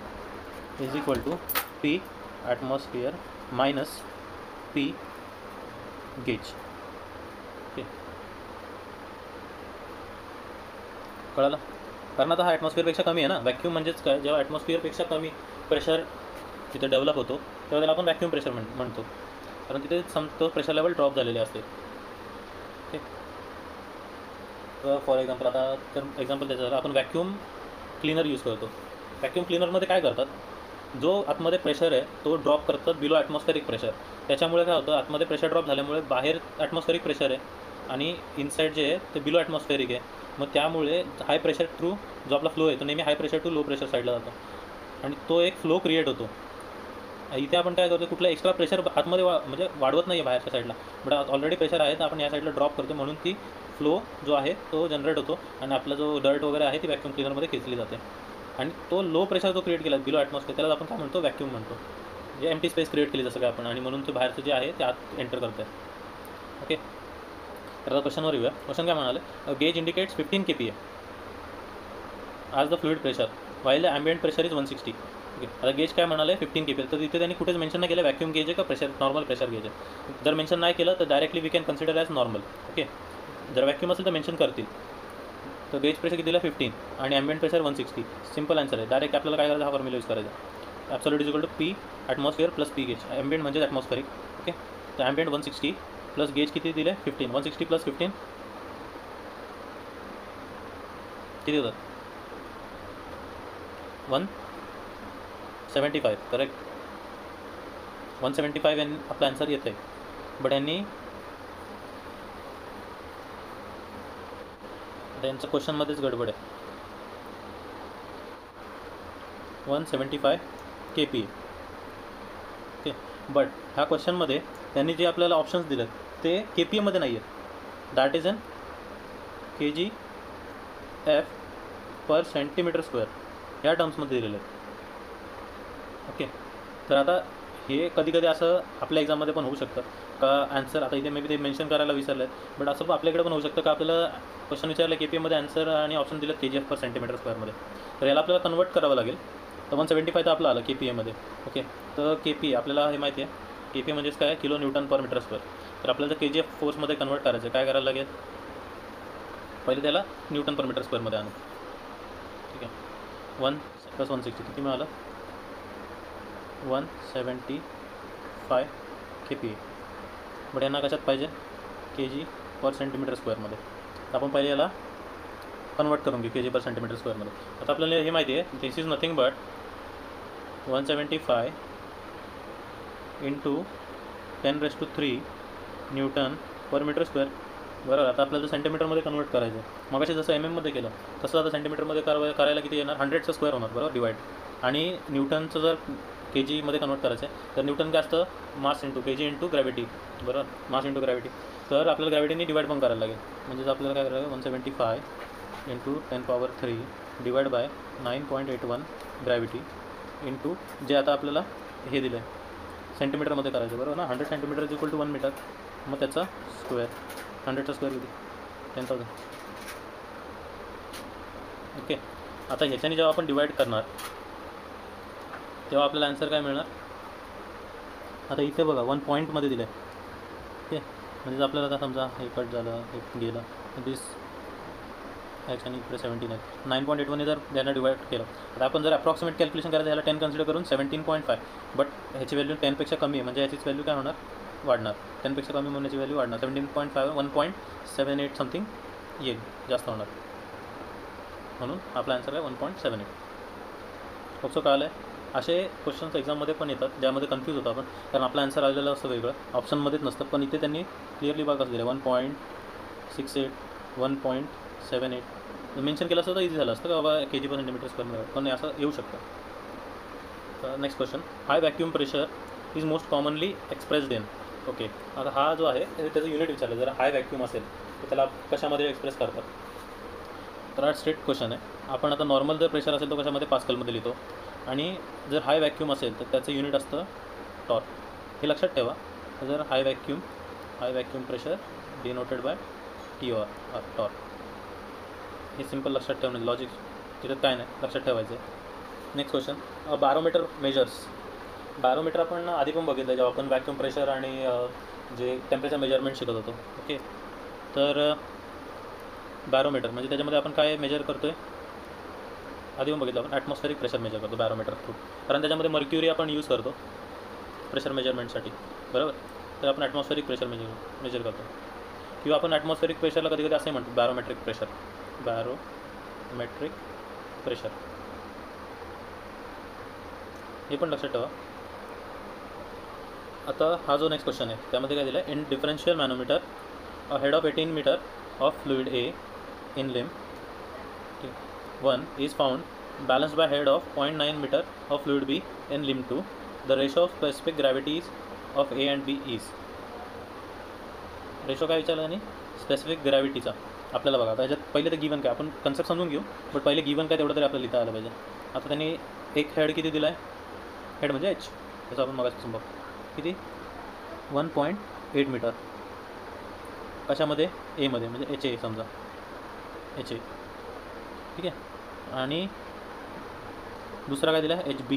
is equal to P atmosphere minus P gauge. Okay, कळालं. कारण आता हा ॲटमॉस्फिअरपेक्षा कमी आहे ना. व्हॅक्यूम म्हणजेच काय, जेव्हा ॲटमॉस्फिअरपेक्षा कमी प्रेशर तिथे डेव्हलप होतो तेव्हा त्याला आपण व्हॅक्यूम प्रेशर म्हणतो, कारण तिथे तो प्रेशर लेवल ड्रॉप झालेले असते. ओके, तर फॉर एक्झाम्पल आता तर एक्झाम्पल द्यायचं झालं, आपण व्हॅक्यूम क्लीनर यूज करतो. व्हॅक्यूम क्लीनरमध्ये काय करतात, जो आतमध्ये प्रेशर आहे तो ड्रॉप करतात बिलो ॲटमॉस्फेरिक प्रेशर. त्याच्यामुळे काय होतं, आतमध्ये प्रेशर ड्रॉप झाल्यामुळे बाहेर ॲटमॉस्फेरिक प्रेशर आहे आणि इनसाईड जे आहे ते बिलो ॲटमॉस्फेरिक आहे. मग त्यामुळे हाय प्रेशर थ्रू जो आपला फ्लो आहे तो नेहमी high pressure to low pressure साईडला जातो, आणि तो एक फ्लो क्रिएट होतो. इथे आपण काय करतो, कुठलं एक्स्ट्रा प्रेशर आतमध्ये म्हणजे वाढवत नाही आहे बाहेरच्या साईडला, बट ऑलरेडी प्रेशर आहे तर आपण या साईडला ड्रॉप करतो, म्हणून ती फ्लो जो आहे तो जनरेट होतो, आणि आपला जो डर्ट वगैरे आहे ती व्हॅक्यूम क्लीनरमध्ये खेचली जाते. आणि तो लो प्रेशर जो क्रिएट केला बिलो ॲटमॉस्फिअर त्याला आपण काय म्हणतो, व्हॅक्यूम म्हणतो. जे एम्प्टी स्पेस क्रिएट केली जसं काय आपण, आणि म्हणून ते बाहेरचं जे आहे ते आत एंटर करतं आहे. ओके, तर आता क्वेश्चनवर येऊया. क्वेश्चन काय म्हणाले, gauge indicates 15 kPa as the fluid pressure while the ambient pressure is 160. Okay, आता गेज काय म्हणाले 15 kPa, तर तिथे त्यांनी कुठेच मेन्शन नाही केलं व्हॅक्यूम गेज आहे का प्रेशर नॉर्मल प्रेशर गेज आहे. जर मेन्शन नाही केलं तर directly we can consider as normal. Okay, जर व्हॅक्यूम असेल तर मेन्शन करतील. तर गेज प्रेशर किती दिला 15 आणि ॲम्बियंट प्रेशर 160. सिम्पल आन्सर आहे. डायरेक्ट आपल्याला काय करायचं, हा फॉर्म्युला यूज करायचा, absolute is equal to P atmosphere plus P gauge. Ambient म्हणजे ॲटमॉस्फेरिक. ओके, तर ॲम्बियंट 160 प्लस गेज किती दिले 15. 160 प्लस 15 किती होतात, 175. करेक्ट, 175 यांनी आपला आन्सर येतं आहे. बट यांनी त्यांचं क्वेश्चनमध्येच गडबड आहे. 175 kPa. ओके, बट ह्या क्वेश्चनमध्ये त्यांनी जे आपल्याला ऑप्शन्स दिलेत ते KPAमध्ये नाही आहेत. That is in kgf per centimetre square ह्या टर्म्समध्ये दिलेले आहेत. ओके, तर आता हे कधी कधी असं आपल्या एक्झाममध्ये पण होऊ शकतं का आन्सर, आता इथे मे बी ते मेन्शन करायला विसरलं आहे, बट असं आपल्याकडे पण होऊ शकतं का आपल्याला क्वेश्चन विचारलं KPAमध्ये आन्सर आणि ऑप्शन दिलं KGF पर सेंटीमीटर स्क्वेअरमध्ये, तर याला आपल्याला कन्वर्ट करावं लागेल. तर 175 तर आपलं आलं KPAमध्ये. ओके, तर KPA आपल्याला हे माहिती आहे, KPA म्हणजेच काय, kilo Newton per metre square. तर आपल्याला जर KGF फोर्समध्ये कन्वर्ट करायचं काय करायला लागेल, पहिले त्याला न्यूटन पर मीटर स्क्वेअरमध्ये आणू. ठीक आहे, 1 + 160 किती मिळालं, 175 KPA. बट यांना कशात पाहिजे, kg पर सेंटीमीटर स्क्वेअरमध्ये. तर आपण पहिले याला कन्वर्ट करून घेऊ kg पर सेंटीमीटर स्क्वेअरमध्ये. आता आपल्याला हे माहिती आहे this is nothing but 175 × 10⁻³ newton per metre square बरोबर. आता आपल्याला सेंटीमीटरमध्ये कन्वर्ट करायचं आहे. मग जसं मध्ये केलं तसं आता सेंटीमीटरमध्ये करायला किती येणार, 100चा स्क्वेअर होणार बरोबर डिवाइड. आणि न्यूटनचं जर के जीमध्ये कन्वर्ट करायचं आहे तर न्यूटन काय असतं, मास इंटू के जी इंटू ग्रॅव्हिटी बरोबर, मास इंटू ग्रॅव्हिटी. तर आपल्याला ग्रॅव्हिटीने डिवाइड पण करायला लागेल. म्हणजे आपल्याला काय करायला 175 into 10⁻³ divide by 9.81 gravity into जे आता आपल्याला हे दिलं आहे सेंटीमीटरमध्ये करायचं बरोबर ना. 100 centimetre is equal to 1 metre. मग त्याचा स्क्वेअर, 100चा स्क्वेअर किती, 10,000. ओके. आता ह्याच्याने जेव्हा आपण डिवाइड करणार तेव्हा आपल्याला आन्सर काय मिळणार. आता इथे बघा 1 पॉईंटमध्ये दिलं आहे. ओके. म्हणजे आपल्याला आता समजा हे कट झालं, हे गेलं, दिस ॲक्शन इकडे 17 आहे. 9.81 जर त्याला डिवाइड केलं तर आपण जर अप्रॉक्सिमेट कॅल्क्युलेशन करायचं ह्याला 10 कन्सिडर करून 17.5, बट ह्याची व्हॅल्यू 10पेक्षा कमी आहे म्हणजे ह्याचीच व्हॅल्यू काय होणार, वाढणार. 10पेक्षा कमी म्हणून याची व्हॅल्यू वाढणार. 17.5 1.78 समथिंग येईल, जास्त होणार. म्हणून आपला आन्सर आहे 1.78. खूप कळलं आहे. असे क्वेश्चन्स एक्झाममध्ये पण येतात ज्यामध्ये कन्फ्यूज होतो आपण, कारण आपला आन्सर आलेलं असतं वेगळं, ऑप्शनमध्येच नसतं. पण इथे त्यांनी क्लिअरली बघा कसं दिलं, 1.68 1.78 मेन्शन केलं असतं तर इझी झालं असतं का बाबा के जी पर सेंटीमीटर स्क्वेअर, पण असं येऊ शकतं. तर next question, high vacuum pressure is most commonly expressed in. Okay. आता हा जो आहे त्याचं युनिट विचारलं. जर हाय व्हॅक्यूम असेल तर त्याला कशामध्ये एक्सप्रेस करतात. तर हा स्ट्रेट क्वेश्चन आहे. आपण आता नॉर्मल जर प्रेशर असेल तो कशामध्ये, पास्कलमध्ये लिहितो. आणि जर हाय व्हॅक्यूम असेल तर त्याचं युनिट असतं टॉर्क. हे लक्षात ठेवा. जर high vacuum pressure denoted by TR torque. हे सिम्पल लक्षात ठेवणं लॉजिक, तिथं काय नाही, लक्षात ठेवायचं आहे. Next question, barometer measures. Barometer आपण आधी पण बघितलं जेव्हा आपण व्हॅक्यूम प्रेशर आणि जे टेम्परेचर मेजरमेंट शिकत होतो. ओके. तर बॅरोमीटर म्हणजे त्याच्यामध्ये आपण काय मेजर करतो आहे, आधी पण बघितलं आपण ॲटमॉस्फेरिक प्रेशर मेजर करतो बॅरोमीटर थ्रू, कारण त्याच्यामध्ये मर्क्युरी आपण यूज करतो प्रेशर मेजरमेंटसाठी बरोबर. तर आपण ॲटमॉस्फेरिक प्रेशर मेजर करतो. किंवा आपण ॲटमॉस्फेरिक प्रेशरला कधी कधी असे म्हणतो बॅरोमेट्रिक प्रेशर. हे पण लक्षात ठेवा. आता हा जो नेक्स्ट क्वेश्चन आहे त्यामध्ये काय दिलं आहे, in differential manometer a head of 18 metre of fluid A in limb 1 is found balanced by head of 0.9 meter of fluid B in limb 2. The ratio of specific gravities of A and B is. Ratio काय विचारलं आणि स्पेसिफिक ग्रॅव्हिटीचा आपल्याला बघा. त्याच्यात पहिले तर गिवन काय, आपण कन्सेप्ट समजून घेऊ, बट पहिले गिवन काय तेवढं तरी आपल्याला लिहिता आलं पाहिजे. आता त्यांनी एक हेड किती दिला आहे, हेड म्हणजे H, त्याचं आपण मगापासून बघ किती 1.8 मीटर. कशामध्ये, एमध्ये, म्हणजे HA समजा HA. ठीक आहे. आणि दुसरा काय दिला आहे HB,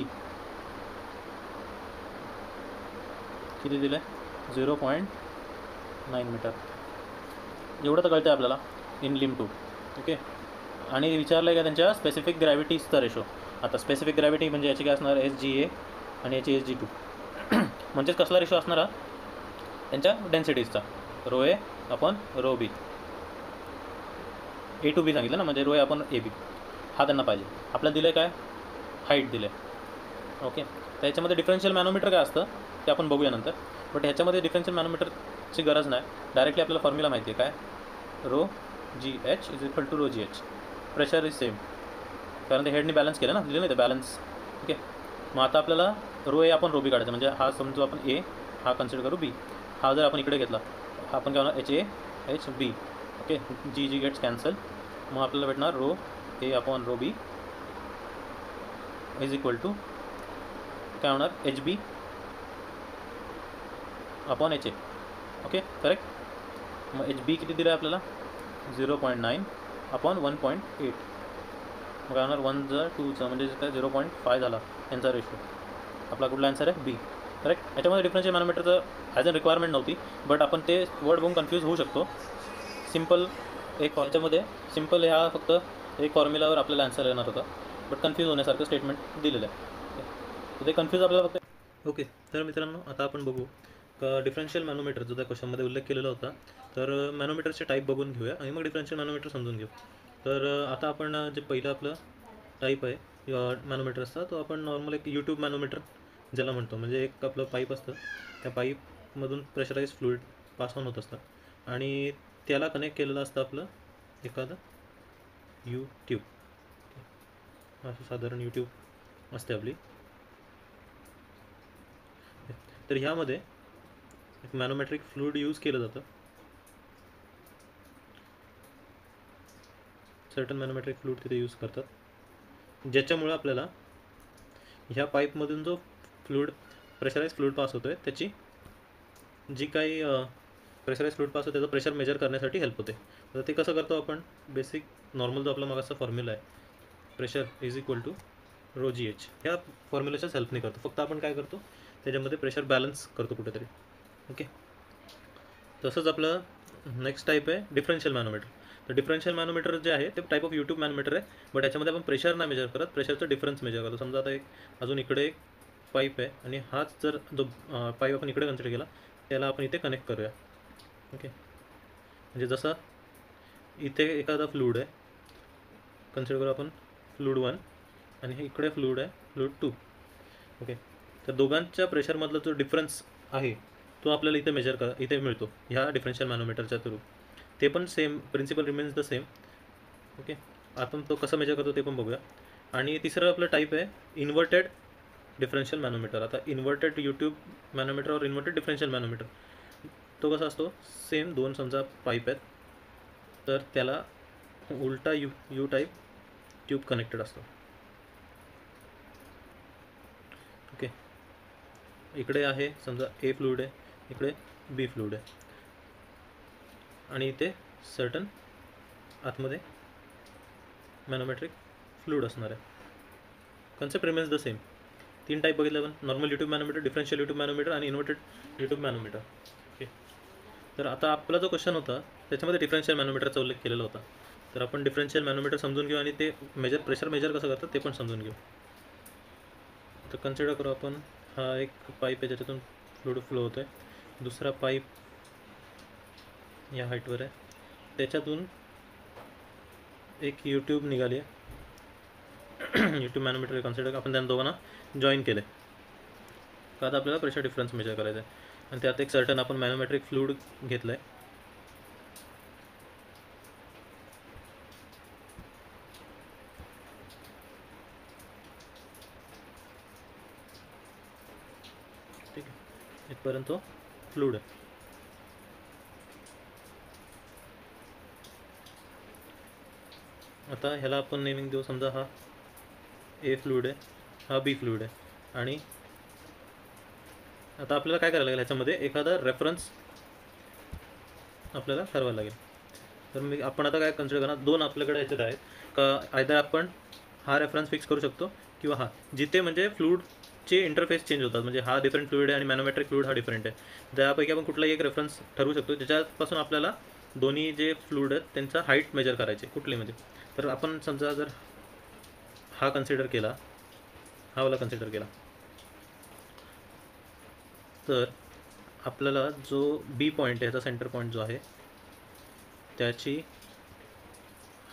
किती दिलं आहे 0.9 मीटर. एवढं तर कळतं आहे आपल्याला इन लिम 2. ओके. आणि विचारलं आहे का त्यांच्या स्पेसिफिक ग्रॅव्हिटीजचा रेशो. आता स्पेसिफिक ग्रॅव्हिटी म्हणजे याची काय असणार, SGA आणि याची SG2. म्हणजेच कसला रेशो असणार त्यांच्या डेन्सिटीजचा, ρA upon ρB. A to B सांगितलं ना, म्हणजे ρA अपॉन AB हा त्यांना पाहिजे. आपल्याला दिलं आहे काय, हाईट दिलं आहे. ओके. तर ह्याच्यामध्ये डिफरन्शियल मॅनोमीटर काय असतं ते आपण बघूया नंतर, बट ह्याच्यामध्ये डिफरन्शियल मॅनोमीटरची गरज नाही. डायरेक्टली आपल्याला फॉर्म्युला माहिती आहे काय, ρGH is equal to ρGH. Pressure is same, कारण ते हेडने बॅलन्स केलं ना, दिलं नाही ते बॅलन्स. ओके. मग आता आपल्याला ρA आपण ρB काढायचं, म्हणजे हा समजू आपण A, हा कन्सिडर करू B. हा जर आपण इकडे घेतला हा आपण काय होणार HA HB. Okay. G gets cancel. मग आपल्याला भेटणार ρA upon ρB is equal to काय होणार HB upon HA. Okay. Correct. मग HB किती दिलं आहे आपल्याला 0.9 अपॉन 1.8. मग काय होणार 1 जर 2चं म्हणजे काय 0.5 झाला यांचा रेशो. आपला कुठला आन्सर आहे B. करेक्ट. याच्यामध्ये डिफरन्शियल मॅनोमीटरचं ॲज अ रिक्वायरमेंट नव्हती, बट आपण ते वर्ड बघून कन्फ्यूज होऊ शकतो. सिम्पल एक याच्यामध्ये सिम्पल ह्या फक्त एक फॉर्म्युलावर आपल्याला आन्सर येणार होता, बट कन्फ्यूज होण्यासारखं स्टेटमेंट दिलेलं आहे. तर ते कन्फ्यूज आपल्याला फक्त. ओके. तर मित्रांनो आता आपण बघू का डिफरन्शियल मॅनोमीटर जो त्या क्वेश्चनमध्ये उल्लेख केलेला होता. तर मॅनोमीटरचे टाईप बघून घेऊया आणि मग डिफरन्शियल मॅनोमीटर समजून घेऊ. तर आता आपण जे पहिलं आपलं टाईप आहे मॅनोमीटरचा, तो आपण नॉर्मल एक यूट्यूब मॅनोमीटर ज्याला म्हणतो. म्हणजे एक आपलं पाईप असतं, त्या पाईपमधून प्रेशराईज फ्लुइड पास ऑन होत असतं आणि त्याला कनेक्ट केलेलं असतं आपलं एखादं यूट्यूब, असं साधारण यूट्यूब असते आपली. तर ह्यामध्ये एक मॅनोमेट्रिक फ्लूइड यूज केलं जातं. सर्टन मॅनोमेट्रिक फ्लूइड तिथे यूज करतात, ज्याच्यामुळे आपल्याला ह्या पाईपमधून जो फ्लूइड प्रेशराइज फ्लूइड पास होतो आहे त्याची जी काही प्रेशराइज फ्लूइड पास होतो त्याचं प्रेशर मेजर करण्यासाठी हेल्प होते. तर ते कसं करतो आपण, बेसिक नॉर्मल जो आपला मागाचा फॉर्म्युला आहे, pressure is equal to rho g h, ह्या फॉर्म्युल्याच्याच हेल्पने करतो. फक्त आपण काय करतो त्याच्यामध्ये प्रेशर बॅलन्स करतो कुठेतरी. ओके, तसंच आपलं नेक्स्ट टाईप आहे डिफरन्शियल मॅनोमीटर. तर डिफरन्शियल मॅनोमीटर जे आहे ते टाईप ऑफ यूट्यूब मॅनोमीटर आहे, बट याच्यामध्ये आपण प्रेशर नाही मेजर करत, प्रेशरचं डिफरन्स मेजर करतो. समजा आता एक अजून इकडे एक पाईप आहे आणि हाच जर जो पाईप आपण इकडे कन्सिडर केला त्याला आपण इथे कनेक्ट करूया. ओके, म्हणजे जसं इथे एखादा फ्लूड आहे, कन्सिडर करू आपण फ्लूड 1 आणि हे इकडे फ्लूड आहे फ्लूड 2. ओके, तर दोघांच्या प्रेशरमधला जो डिफरन्स आहे तो आपल्याला इथे इथे मिळतो ह्या डिफरन्शियल मॅनोमीटरच्या थ्रू. ते पण same principle remains the same. Okay, आपण तो कसं मेजर करतो ते पण बघूया. आणि तिसरं आपलं टाईप आहे इन्व्हर्टेड डिफरन्शियल मॅनोमीटर. आता इन्व्हर्टेड यूट्यूब मॅनोमीटर और इन्व्हर्टेड डिफरन्शियल मॅनोमीटर, तो कसा असतो, सेम दोन समजा पाईप आहेत तर त्याला उलटा यू टाईप ट्यूब कनेक्टेड असतो. ओके, इकडे आहे समजा ए फ्लूइड आहे, इकडे बी फ्लूइड आहे आणि इथे सर्टन आतमध्ये मॅनोमेट्रिक फ्लूइड असणार आहे. Concept remains the same. 3 type बघितले आपण, नॉर्मल यूट्यूब मॅनोमीटर, डिफरन्शियल यूट्यूब मॅनोमीटर आणि इन्व्हर्टेड यूट्यूब मॅनोमीटर. ओके, तर आता आपला जो क्वेश्चन होता त्याच्यामध्ये डिफरन्शियल मॅनोमीटरचा उल्लेख केलेला होता. तर आपण डिफरन्शियल मॅनोमीटर समजून घेऊ आणि ते प्रेशर मेजर कसं करतात ते पण समजून घेऊ. तर कन्सिडर करू आपण हा एक पाईप आहे ज्याच्यातून फ्लूइड फ्लो होतो आहे, दुसरा पाईप या हाईटवर आहे, त्याच्यातून एक यूट्यूब निघाली आहे. यूट्यूब मॅनोमीटर कन्सिडर आपण त्यांना दोघांना जॉईन केले का, आता आपल्याला प्रेशर डिफरन्स मेजर करायचा आहे आणि त्यात एक सर्टन आपण मॅनोमेट्रिक फ्लूइड घेतलं आहे. ठीक आहे, इथपर्यंत फ्लूइड आहे. आता ह्याला आपण नेमिंग देऊ, समजा हा ए फ्लूइड आहे, हा बी फ्लूइड आहे. आणि आता आपल्याला काय करायला लागेल, ह्याच्यामध्ये एखादा रेफरन्स आपल्याला ठरवायला लागेल. तर आपण आता काय कन्सिडर करणार, दोन आपल्याकडे ह्याच्यात आहेत का, आयदर आपण हा रेफरन्स फिक्स करू शकतो किंवा हा, जिथे म्हणजे फ्लूइडचे इंटरफेस चेंज होतात, म्हणजे हा डिफरंट फ्लूइड आहे आणि मॅनोमेट्रिक फ्लूइड हा डिफरंट आहे. त्यापैकी आपण कुठलाही एक रेफरन्स ठरवू शकतो ज्याच्यापासून आपल्याला दोन्ही जे फ्लूइड आहेत त्यांचा हाईट मेजर करायचे कुठले म्हणजे. तर आपण समजा जर हा कन्सिडर केला, हा वाला कन्सिडर केला, तर आपल्याला जो बी पॉईंट आहे ह्याचा सेंटर पॉईंट जो आहे त्याची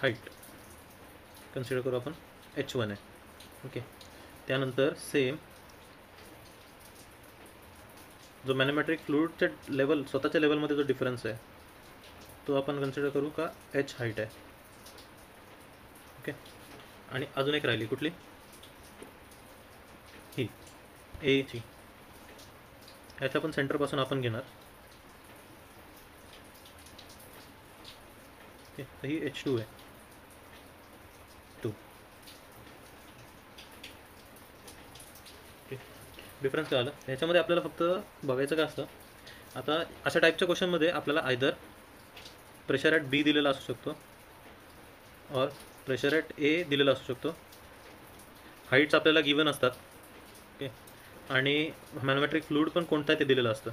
हाईट कन्सिडर करू आपण H1 आहे. ओके, त्यानंतर सेम जो मॅनोमेट्रिक फ्लूइडच्या लेवल स्वतःच्या लेवलमध्ये जो डिफरन्स आहे तो आपण कन्सिडर करू का H हाईट आहे. ओके, आणि अजून एक राहिली कुठली, ही एची, ह्याच्या पण सेंटरपासून आपण घेणार. ओके, तर ही H2 आहे, 2. ओके, डिफरन्स काय आला ह्याच्यामध्ये आपल्याला फक्त बघायचं का असतं. आता अशा टाईपच्या क्वेश्चनमध्ये आपल्याला आयदर प्रेशर ॲट बी दिलेला असू शकतो और प्रेशर ॲट ए दिलेला असू शकतो, हाईट्स आपल्याला गिवन असतात. ओके, आणि मॅनोमेट्रिक फ्लूइड पण कोणता आहे ते दिलेलं असतं.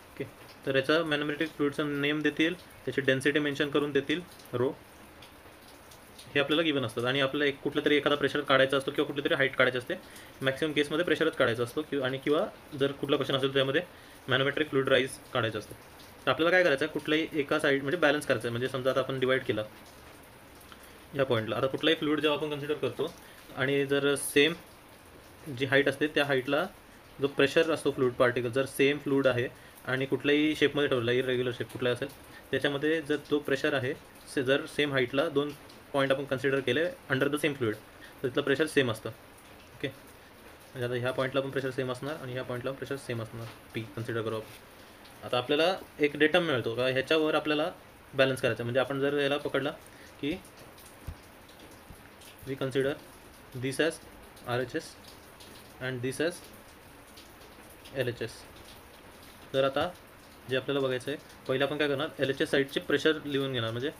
ओके, तर याचा मॅनोमेट्रिक फ्लूइडचं नेम देतील, त्याची डेन्सिटी मेन्शन करून देतील, रो, हे आपल्याला गिवन असतात. आणि आपल्याला एक कुठलं तरी एखादा प्रेशर काढायचा असतो किंवा कुठली तरी हाईट काढायची असते. मॅक्सिमम केसमध्ये प्रेशरच काढायचा असतो किंवा जर कुठला क्वेश्चन असेल त्यामध्ये मॅनोमेट्रिक फ्लूइड राईज काढायचं असतं. तर आपल्याला काय करायचं आहे, कुठल्याही एका साईड म्हणजे बॅलन्स करायचं आहे. म्हणजे समजा आता आपण डिवाईड केला या पॉईंटला, आता कुठलाही फ्लूइड जेव्हा आपण कन्सिडर करतो आणि जर सेम जी हाईट असते त्या हाईटला जो प्रेशर असतो फ्लूइड पार्टिकल जर सेम फ्लूइड आहे आणि कुठल्याही शेपमध्ये ठेवला, इरेग्युलर शेप कुठलाही असेल त्याच्यामध्ये जर तो प्रेशर आहे जर सेम हाईटला 2 पॉईंट आपण कन्सिडर केले अंडर द सेम फ्लुइड तर तिथलं प्रेशर सेम असतं. ओके, म्हणजे आता ह्या पॉईंटला पण प्रेशर सेम असणार आणि ह्या पॉईंटला प्रेशर सेम असणार, पी कन्सिडर करू आपण. आता आपल्याला एक डेटा मिळतो का ह्याच्यावर आपल्याला बॅलन्स करायचं. म्हणजे आपण जर याला पकडला की we consider this as RHS and this as LHS. तर आता जे आपल्याला बघायचं आहे पहिलं आपण काय करणार, LHS साईडचे प्रेशर लिहून घेणार, म्हणजे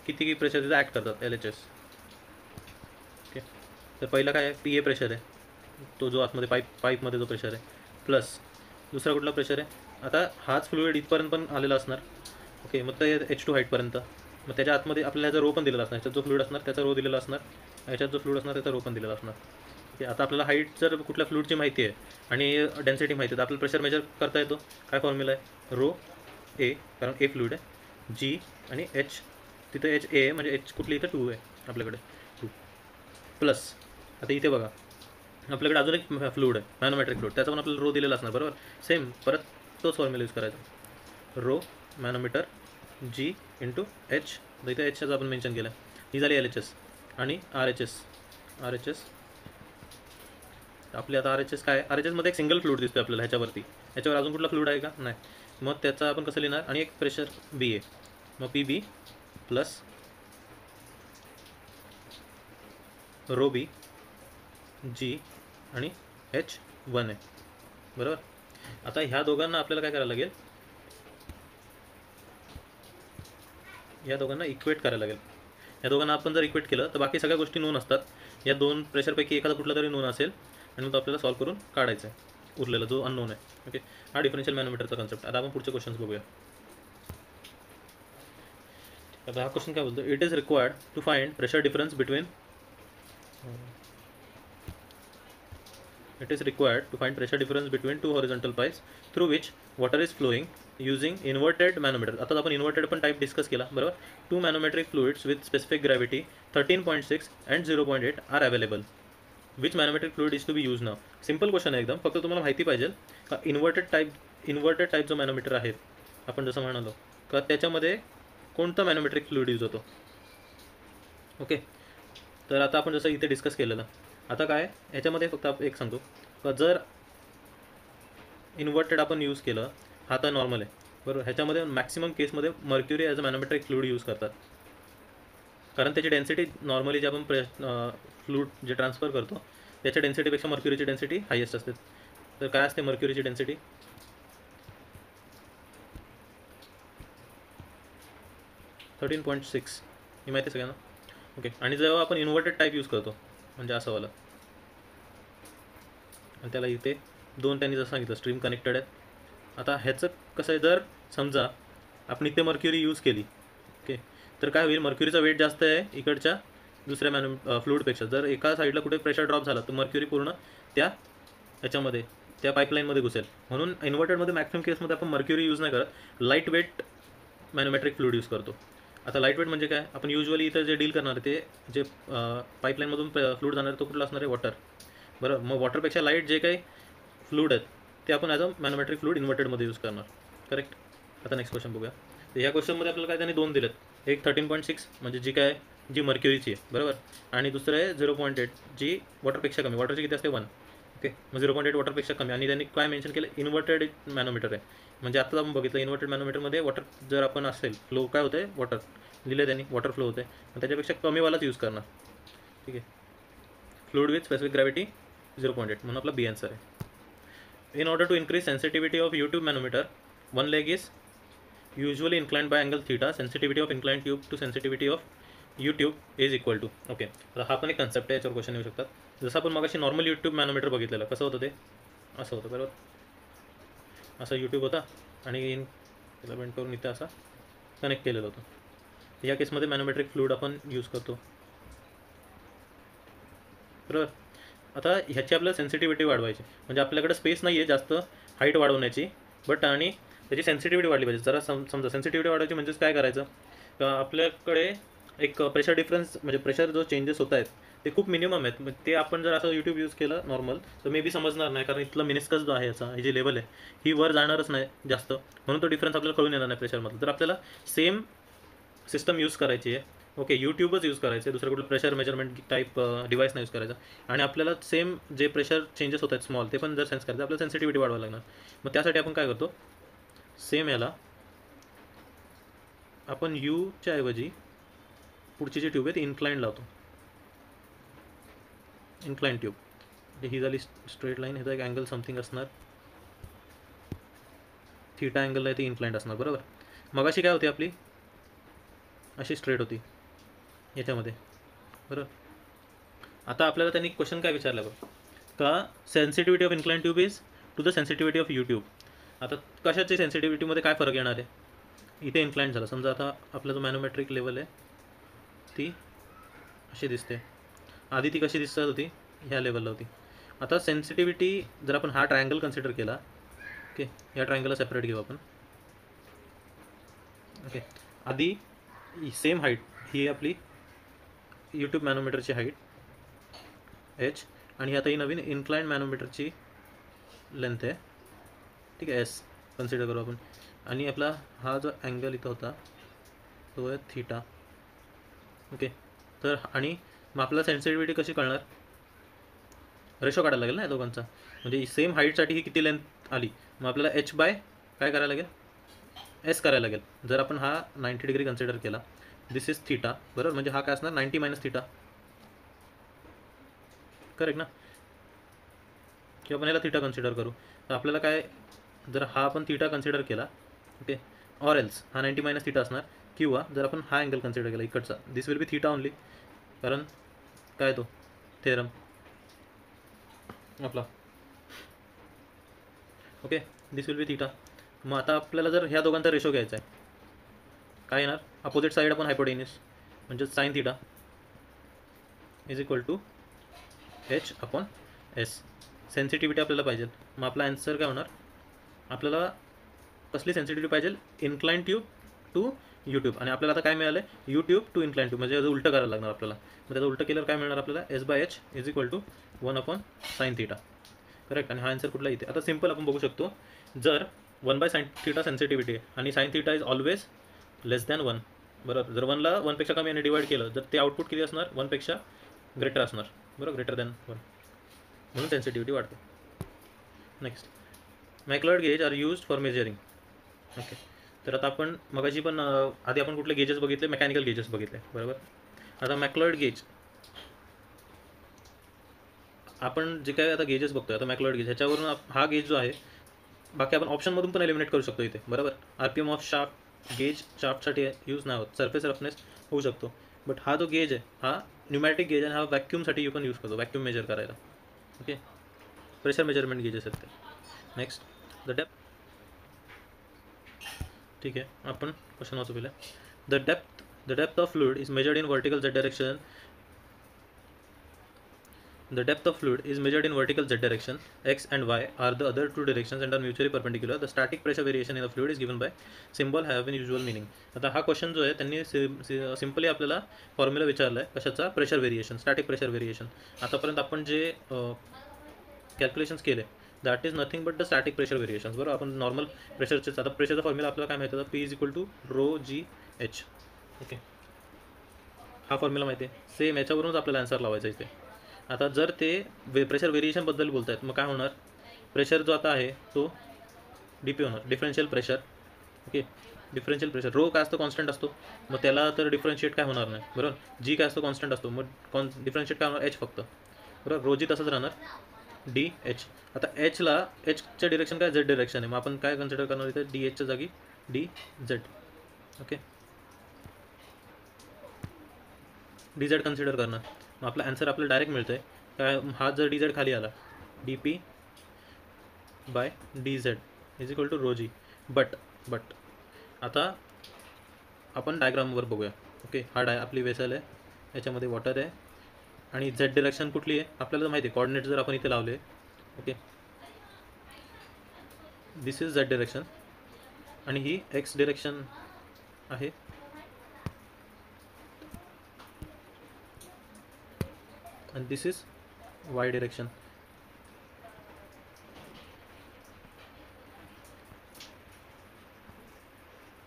किती प्रेशर तिथं ॲक्ट करतात LHS. ओके, तर पहिला काय आहे PA प्रेशर आहे, तो जो आतमध्ये पाईपमध्ये जो प्रेशर आहे, प्लस दुसरा कुठला प्रेशर आहे. आता हाच फ्लुइड इथपर्यंत पण आलेला असणार. ओके, मग ते H2 हाईटपर्यंत, मग त्याच्या आतमध्ये आपल्याला ह्याचा रो पण दिलेला असणार, ह्याच्यात जो फ्लुइड असणार त्याचा रो दिलेला असणार, ह्याच्यात जो फ्लुइड असणार त्याचा रो पण दिलेला असणार. ओके, आता आपल्याला हाईट जर कुठल्या फ्लुइडची माहिती आहे आणि डेन्सिटी माहिती आहे तर आपल्याला प्रेशर मेजर करता येतो. काय फॉर्म्युला आहे, रो ए, कारण ए फ्लुइड आहे, जी आणि H, तिथं H ए म्हणजे H कुठली इथं 2 आहे आपल्याकडे 2 प्लस. आता इथे बघा आपल्याकडे अजून एक फ्लुइड आहे मॅनोमेट्रिक फ्लुइड, त्याचा पण आपल्याला रो दिलेला असणार बरोबर. सेम परत तोच फॉर्म्युला यूज करायचा, रो मॅनोमीटर जी इंटू H, तर इथे Hचं आपण मेन्शन केलं आहे. ही झाली LHS आणि RHS आपली. आता RHS काय आहे, RHS मध्ये एक सिंगल फ्लुइड दिसतो आपल्याला ह्याच्यावरती, ह्याच्यावर अजून कुठला फ्लुइड आहे का नाही, मग त्याचा आपण कसं लिहिणार, आणि एक प्रेशर BA, मग PB plus row B G आणि H1 आहे बरोबर. आता ह्या दोघांना आपल्याला काय करायला लागेल, या दोघांना इक्वेट करायला लागेल. या दोघांना आपण जर इक्वेट केलं तर बाकी सगळ्या गोष्टी नोन असतात, या दोन प्रेशरपैकी एखादा कुठला तरी नोन असेल आणि मग आपल्याला सॉल्व करून काढायचं आहे उरलेला जो अननोन आहे. ओके, हा डिफरन्शियल मॅनोमीटरचा कन्सेप्ट. आता आपण पुढचे क्वेश्चन्स बघूया. आता हा क्वेश्चन काय बोलतो, it is required to find pressure difference between two horizontal pipes through which water is flowing using inverted manometer. आता आपण इन्व्हर्टेड पण टाईप डिस्कस केला बरोबर. 2 manometric fluids with specific gravity 13.6 and 0.8 are available. Which manometric fluid is to be used now? Simple question आहे एकदम, फक्त तुम्हाला माहिती पाहिजे का इन्व्हर्टेड टाईप जो मॅनोमीटर आहे आपण जसं म्हणालो का त्याच्यामध्ये कोणता मॅनोमेट्रिक फ्लुइड यूज होतो. ओके, तर आता आपण जसं इथे डिस्कस केलेलं, आता काय याच्यामध्ये फक्त एक सांगतो का जर इन्व्हर्टेड आपण यूज केलं, हा तर नॉर्मल आहे बरोबर, ह्याच्यामध्ये मॅक्सिमम केसमध्ये mercury as a manometric fluid use करतात, कारण त्याची डेन्सिटी नॉर्मली जे आपण फ्लुइड जे ट्रान्सफर करतो त्याच्या डेन्सिटीपेक्षा मर्क्युरीची डेन्सिटी हायेस्ट असते. तर काय असते मर्क्युरीची डेन्सिटी, 13.6 ही माहिती आहे सगळ्यांना. ओके, आणि जेव्हा आपण इन्व्हर्टेड टाईप यूज करतो म्हणजे असं वाला, आणि त्याला इथे दोन त्यांनी जसं सांगितलं स्ट्रीम कनेक्टेड आहेत. आता ह्याचं कसं आहे, जर समजा आपण इथे मर्क्युरी यूज केली ओके, तर काय होईल, मर्क्युरीचा वेट जास्त आहे इकडच्या दुसऱ्या फ्लुइडपेक्षा. जर एका साईडला कुठे प्रेशर ड्रॉप झाला तर मर्क्युरी पूर्ण त्या ह्याच्यामध्ये त्या पाईपलाईनमध्ये घुसेल. म्हणून इन्व्हर्टेडमध्ये मॅक्सिमम केसमध्ये आपण मर्क्युरी यूज नाही करत, लाईट वेट मॅनोमेट्रिक फ्लुइड यूज करतो. आता लाईट वेट म्हणजे काय, आपण युजली इथं जे डील करणार ते जे पाईपलाईनमधून फ्लुइड जाणार तो कुठला असणार आहे, वॉटर बरं. मग वॉटरपेक्षा लाईट जे काही फ्लुइड आहेत ते आपण as a manometric fluid इन्व्हर्टेडमध्ये use करणार, करेक्ट. आता नेक्स्ट क्वेश्चन बघूया. तर ह्या क्वेश्चनमध्ये आपल्याला काय त्यांनी दोन दिलेत, एक 13.6 म्हणजे जी मर्क्युरीची आहे बरोबर, आणि दुसरं आहे 0.8 जी वॉटरपेक्षा कमी, वॉटरची किती असते 1. ओके, मग 0.8 वॉटरपेक्षा कमी, आणि त्यांनी काय मेन्शन केलं, इन्व्हर्टेड मॅनोमीटर आहे. म्हणजे आता आपण बघितलं इन्व्हर्टेड मॅनोमीटरमध्ये वॉटर जर आपण असेल फ्लो काय होते, वॉटर दिले त्यांनी वॉटर फ्लो होते, मग त्याच्यापेक्षा कमीवालाच यूज करणार. ठीक आहे, फ्लुइड विथ स्पेसिफिक ग्रॅव्हिटी 0.8 म्हणून आपला बी आन्सर आहे. In order to increase sensitivity of U-tube manometer, one leg is usually inclined by angle theta. Sensitivity of inclined tube to sensitivity of U-tube is equal to. Okay, आता हा पण एक कन्सेप्ट आहे, याच्यावर क्वेश्चन येऊ शकतात. जसं आपण मगाशी नॉर्मल यूट्यूब मॅनोमीटर बघितलेलं, कसं होतं ते असं होतं बरोबर, असं यूट्यूब होता आणि त्याला बेंड करून इथे असा कनेक्ट केलेलं होतं. या केसमध्ये मॅनोमेट्रिक फ्लुइड आपण यूज करतो बरोबर. आता ह्याची आपल्याला सेन्सिटिव्हिटी वाढवायची, म्हणजे आपल्याकडे स्पेस नाही आहे जास्त हाईट वाढवण्याची, बट आणि त्याची सेन्सिटिव्हिटी वाढली पाहिजे. जरा समजा सेन्सिटिव्हिटी वाढवायची म्हणजेच काय करायचं, आपल्याकडे एक प्रेशर डिफरन्स म्हणजे प्रेशर जो चेंजेस होत आहेत ते खूप मिनिमम आहेत. मग ते आपण जर असं यूट्यूब यूज केलं नॉर्मल तर मे बी समजणार नाही, कारण इथलं मिनिस्कस जो आहे याचा, ही जी लेवल आहे ही वर जाणारच नाही जास्त, म्हणून तो डिफरन्स आपल्याला कळून येणार नाही प्रेशरमधला. तर आपल्याला सेम सिस्टम यूज करायची आहे. ओके, यूट्यूबच यूज करायचं आहे, दुसरं कुठलं प्रेशर मेजरमेंट टाईप डिव्हाइस नाही यूज करायचा. आणि आपल्याला सेम जे प्रेशर चेंजेस होत आहेत स्मॉल, ते पण जर सेन्स करायचं आपल्याला सेन्सिटिव्हिटी वाढवायला लागणार. मग त्यासाठी आपण काय करतो, सेम याला आपण यूच्या ऐवजी पुढची जी ट्यूब आहे ती इन्क्लाइन लावतो. इन्क्लाइन ट्यूब, ही झाली स्ट्रेट लाईन, ह्याचा एक अँगल समथिंग असणार, थीटा अँगल आहे ती इन्क्लाइंड असणार. बरोबर, मग अशी काय होती आपली, अशी स्ट्रेट होती याच्यामध्ये. बरोबर, आता आपल्याला त्यांनी क्वेश्चन काय विचारला बघ, का sensitivity of incline tube is to the sensitivity of U tube. आता कशाची सेन्सिटिव्हिटीमध्ये काय फरक येणार आहे, इथे इन्क्लाइंड झाला समजा. आता आपला जो मॅनोमेट्रिक लेवल आहे ती अशी दिसते, आधी ती कशी दिसत होती, ह्या लेवलला होती. आता सेन्सिटिव्हिटी जर आपण हा ट्रायंगल कन्सिडर केला, ओके, या ट्रायंगलला सेपरेट घेऊ आपण. ओके, आधी सेम हाईट, ही आपली यूट्यूब मॅनोमीटरची हाईट एच, आणि आता ही नवीन इन्क्लाइंड मॅनोमीटरची लेंथ आहे, ठीक आहे, एस कन्सिडर करू आपण. आणि आपला हा जो अँगल इथं होता तो आहे थीटा. ओके, तर आणि मग आपल्याला सेन्सिटिव्हिटी कशी कळणार, रेशो काढायला लागेल ना या दोघांचा. म्हणजे सेम हाईटसाठी ही किती लेंथ आली, मग आपल्याला एच बाय काय करायला लागेल, एस करायला लागेल. जर आपण हा 90 डिग्री कन्सिडर केला, दिस इज थीटा, बरोबर, म्हणजे हा काय असणार 90 मायनस थीटा, करेक्ट ना. किंवा आपण याला थीटा कन्सिडर करू, तर आपल्याला काय, जर हा आपण थीटा कन्सिडर केला, ओके, ऑर एल्स हा 90 मायनस थीटा असणार. किंवा जर आपण हा अँगल कन्सिडर केला इकडचा, दिस विल बी थीटा ओनली, कारण काय तो थेरम आपला. Okay, this will be theta. मग आता आपल्याला जर ह्या दोघांचा रेशो घ्यायचा आहे, काय येणार, अपोजिट साईड आपण हायपोटेनियस, म्हणजे sine theta is equal to H upon S. Sensitivity आपल्याला पाहिजे, मग आपला आन्सर काय होणार, आपल्याला कसली सेन्सिटिव्हिटी पाहिजे, इन्क्लाइन ट्यूब टू यूट्यूब. आणि आपल्याला आता काय मिळालं आहे, यूट्यूब टू इन्क्लाइन ट्यूब, म्हणजे याचं उलटं करायला लागणार आपल्याला. मग त्याचं उलटं केल्यावर काय मिळणार आपल्याला, S by H is equal to 1 upon sine theta, correct. आणि हा आन्सर कुठला इथे, आता सिम्पल आपण बघू शकतो, जर 1 बाय साइन थीटा सेन्सिटिव्हिटी आहे आणि sign theta is always less than 1, बरोबर. जर 1ला 1पेक्षा कमी आणि डिवाइड केलं, जर ते आउटपुट किती असणार, 1पेक्षा ग्रेटर असणार, बरोबर, ग्रेटर दॅन 1, म्हणून सेन्सिटिव्हिटी वाढते. Next, McLeod gauge are used for measuring. Okay, तर आता आपण मगाशी पण आधी आपण कुठले गेजेस बघितले, मेकॅनिकल गेजेस बघितले, बरोबर. आता मॅक्लॉइड गेज, आपण जे काय आता गेजेस बघतोय, आता मॅक्लॉइड गेज, ह्याच्यावरून हा गेज जो आहे, बाकी आपण ऑप्शनमधून पण एलिमिनेट करू शकतो इथे, बरोबर. RPM ऑफ शाफ्ट, गेज शाफ्टसाठी यूज नाही होत, सरफेस रफनेस होऊ शकतो. बट हा जो गेज आहे हा न्यूमॅटिक गेज, आणि हा व्हॅक्यूमसाठी यू पण यूज करतो, व्हॅक्यूम मेजर करायला. ओके, प्रेशर मेजरमेंट गेजेस आहेत ते. नेक्स्ट, द डेप्थ, ठीक आहे, आपण क्वेश्चन वाचू पहिला. The depth of fluid is measured in vertical z direction. The depth of fluid is measured in vertical z direction. X and y are the other two directions and are mutually perpendicular. The static pressure variation in the fluid is given by symbol have an usual meaning. आता हा क्वेश्चन जो आहे त्यांनी सिम्पली आपल्याला फॉर्म्युला विचारला आहे कशाचा, pressure variation, static pressure variation. आतापर्यंत आपण जे कॅल्क्युलेशन्स केले that is nothing but the static pressure variations, बरोबर. आपण नॉर्मल प्रेशरचे, आता प्रेशरचा फॉर्म्युला आपल्याला काय माहिती होता, P is equal to rho g h. Okay, हा फॉर्म्युला माहिती आहे, सेम याच्यावरूनच आपल्याला आन्सर लावायचा इथे. आता जर ते प्रेशर व्हेरिएशनबद्दल बोलत आहेत, मग काय होणार, प्रेशर जो आता आहे तो DP होणार, differential pressure. Okay, differential pressure, rho काय असतो, कॉन्स्टंट असतो, मग त्याला तर डिफरन्शिएट काय होणार नाही, बरोबर. जी काय असतो, कॉन्स्टंट असतो, मग डिफरन्शिएट काय होणार, एच फक्त, बरोबर. रो जी तसंच राहणार, DH. आता एचला, एचच्या डिरेक्शन काय, झेड डिरेक्शन आहे, मग आपण काय कन्सिडर करणार इथे, DHच्या जागी DZ. ओके, DZ कन्सिडर करणार, मग आपला आन्सर आपल्याला डायरेक्ट मिळतं आहे काय, हा जर DZ खाली आला, DP by DZ is equal to rho g. But आता आपण डायग्रामवर बघूया. ओके, हा आपली वेसल आहे, याच्यामध्ये वॉटर आहे, आणि Z डिरेक्शन कुठली आहे आपल्याला माहिती आहे, कॉर्डिनेट जर आपण इथे लावले, okay, this is Z direction, आणि ही X डिरेक्शन आहे. and this is y direction.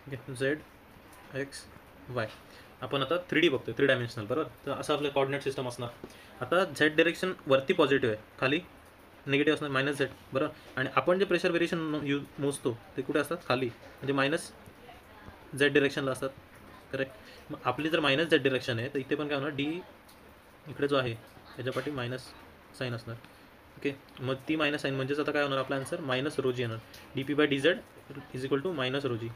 Okay, z x y. आपण आता 3D बघतोय, 3 डायमेन्शनल, बरोबर. तर असं आपलं कोऑर्डिनेट सिस्टम असणार. आता झेड डायरेक्शन वरती पॉझिटिव्ह आहे, खाली निगेटिव्ह असणार मायनस झेड, बरोबर. आणि आपण जे प्रेशर व्हेरिएशन मोजतो ते कुठे असतात, खाली, म्हणजे मायनस झेड डिरेक्शनला असतात, करेक्ट. मग आपली जर मायनस झेड डिरेक्शन आहे तर इथे पण काय होणार, डी इकडे जो आहे त्याच्यापाठी मायनस साईन असणार. ओके, मग ती मायनस साईन म्हणजेच आता काय होणार, आपला आन्सर मायनस रोजी येणार. D P by D Z is equal to minus rho g.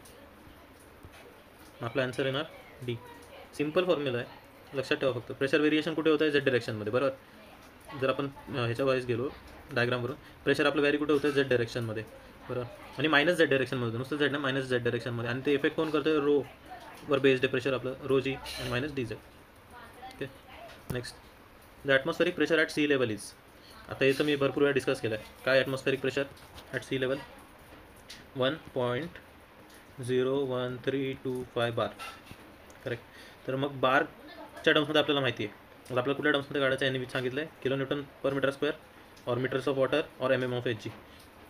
आपला आन्सर येणार डी. सिम्पल फॉर्म्युला आहे, लक्षात ठेवा फक्त. प्रेशर व्हेरिएशन कुठे होतं आहे, झेड डायरेक्शनमध्ये, बरोबर. जर आपण ह्याच्या वाईज गेलो डायग्रामवरून, प्रेशर आपलं व्हॅरी कुठे होतं आहे, झेड डायरेक्शनमध्ये, बरोबर. आणि मायनस झेड डायरेक्शनमध्ये, नुसतं झेड ना, मायनस झेड डायरेक्शनमध्ये. आणि ते इफेक्ट कोण करतं आहे, रो वर बेस्ड प्रेशर आपलं, रो जी आणि minus D Z. Okay, next. The atmospheric pressure at sea level is. आता याचं मी भरपूर वेळा डिस्कस केलं आहे. काय atmospheric pressure at sea level, 1.0132 bar, correct. तर मग बारच्या टर्म्समध्ये आपल्याला माहिती आहे. आता आपल्याला कुठल्या टर्म्समध्ये काढायचं आहे, यांनी सांगितलं आहे, kilo Newton per metre square और मीटर्स ऑफ वॉटर और MM ऑफ Hg.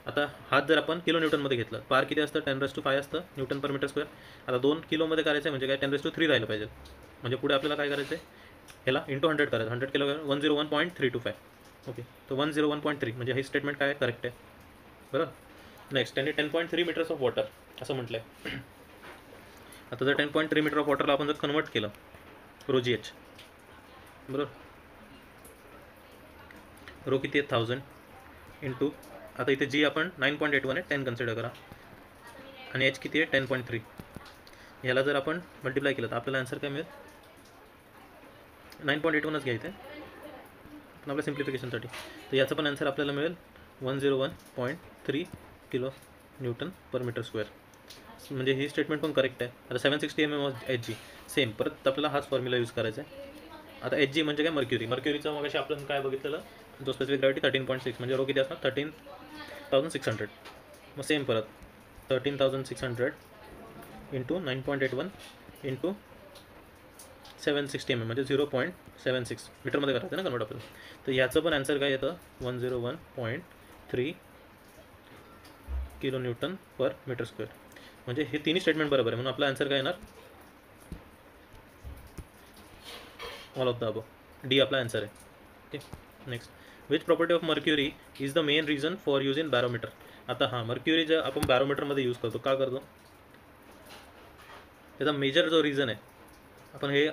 आता हात जर आपण किलो न्यूटनमध्ये घेतलं, बार किती असतं, 10⁵ असतं न्यूटन पर मीटर स्क्वेअर. आता 2 किलोमध्ये करायचं आहे म्हणजे काय, 10⁵ राहिलं पाहिजे. म्हणजे पुढे आपल्याला काय करायचं आहे, ह्याला इंटू 100 करायचं. 100 किलो 101.325. ओके, तर 101.3 म्हणजे हे स्टेटमेंट काय करेक्ट आहे, बरोबर. नेक्स्ट, त्यांनी 10.3 मीटर्स ऑफ वॉटर असं म्हटलं आहे. आता जर 10.3 मीटर ऑफ वॉटरला आपण जर कन्वर्ट केलं रो जी एच, बरोबर. रो किती आहे, 1000 इंटू, आता इथे जी आपण 9.81 आहे, 10 कन्सिडर करा, आणि एच किती आहे, 10.3. ह्याला जर आपण मल्टिप्लाय केलं तर आपल्याला आन्सर काय मिळेल, 9.81च घ्यायचं आहे पण आपल्या सिम्प्लिफिकेशनसाठी. तर याचं पण आन्सर आपल्याला मिळेल 101.3 kilo Newton per metre square. म्हणजे ही स्टेटमेंट पण करेक्ट आहे. आता 760 mm Hg सेम, परत आपल्याला हाच फॉर्म्युला यूज करायचा आहे. आता Hg म्हणजे काय, मर्क्युरी. मर्क्युरीचं मग आपण काय बघितलेलं, जो स्पेसिफिक ग्रॅव्हिटी 13.6, म्हणजे रो किती असणार, 13,600. मग सेम परत 13,600 इंटू 9.81 इंटू 760 mm म्हणजे 0.76 मीटरमध्ये करायचं ना कन्वर्ट आपल्याला. तर याचं पण आन्सर काय येतं, 101.3 kilo Newton per metre square. म्हणजे हे तिन्ही स्टेटमेंट बरोबर आहे, म्हणून आपला आन्सर काय येणार, all of the above. D आपला आन्सर आहे. Okay, next. Which property of mercury is the main reason for use in barometer. आता हां, मर्क्युरी जर आपण बॅरोमीटरमध्ये यूज करतो, का करतो, त्याचा मेजर जो रिझन आहे, आपण हे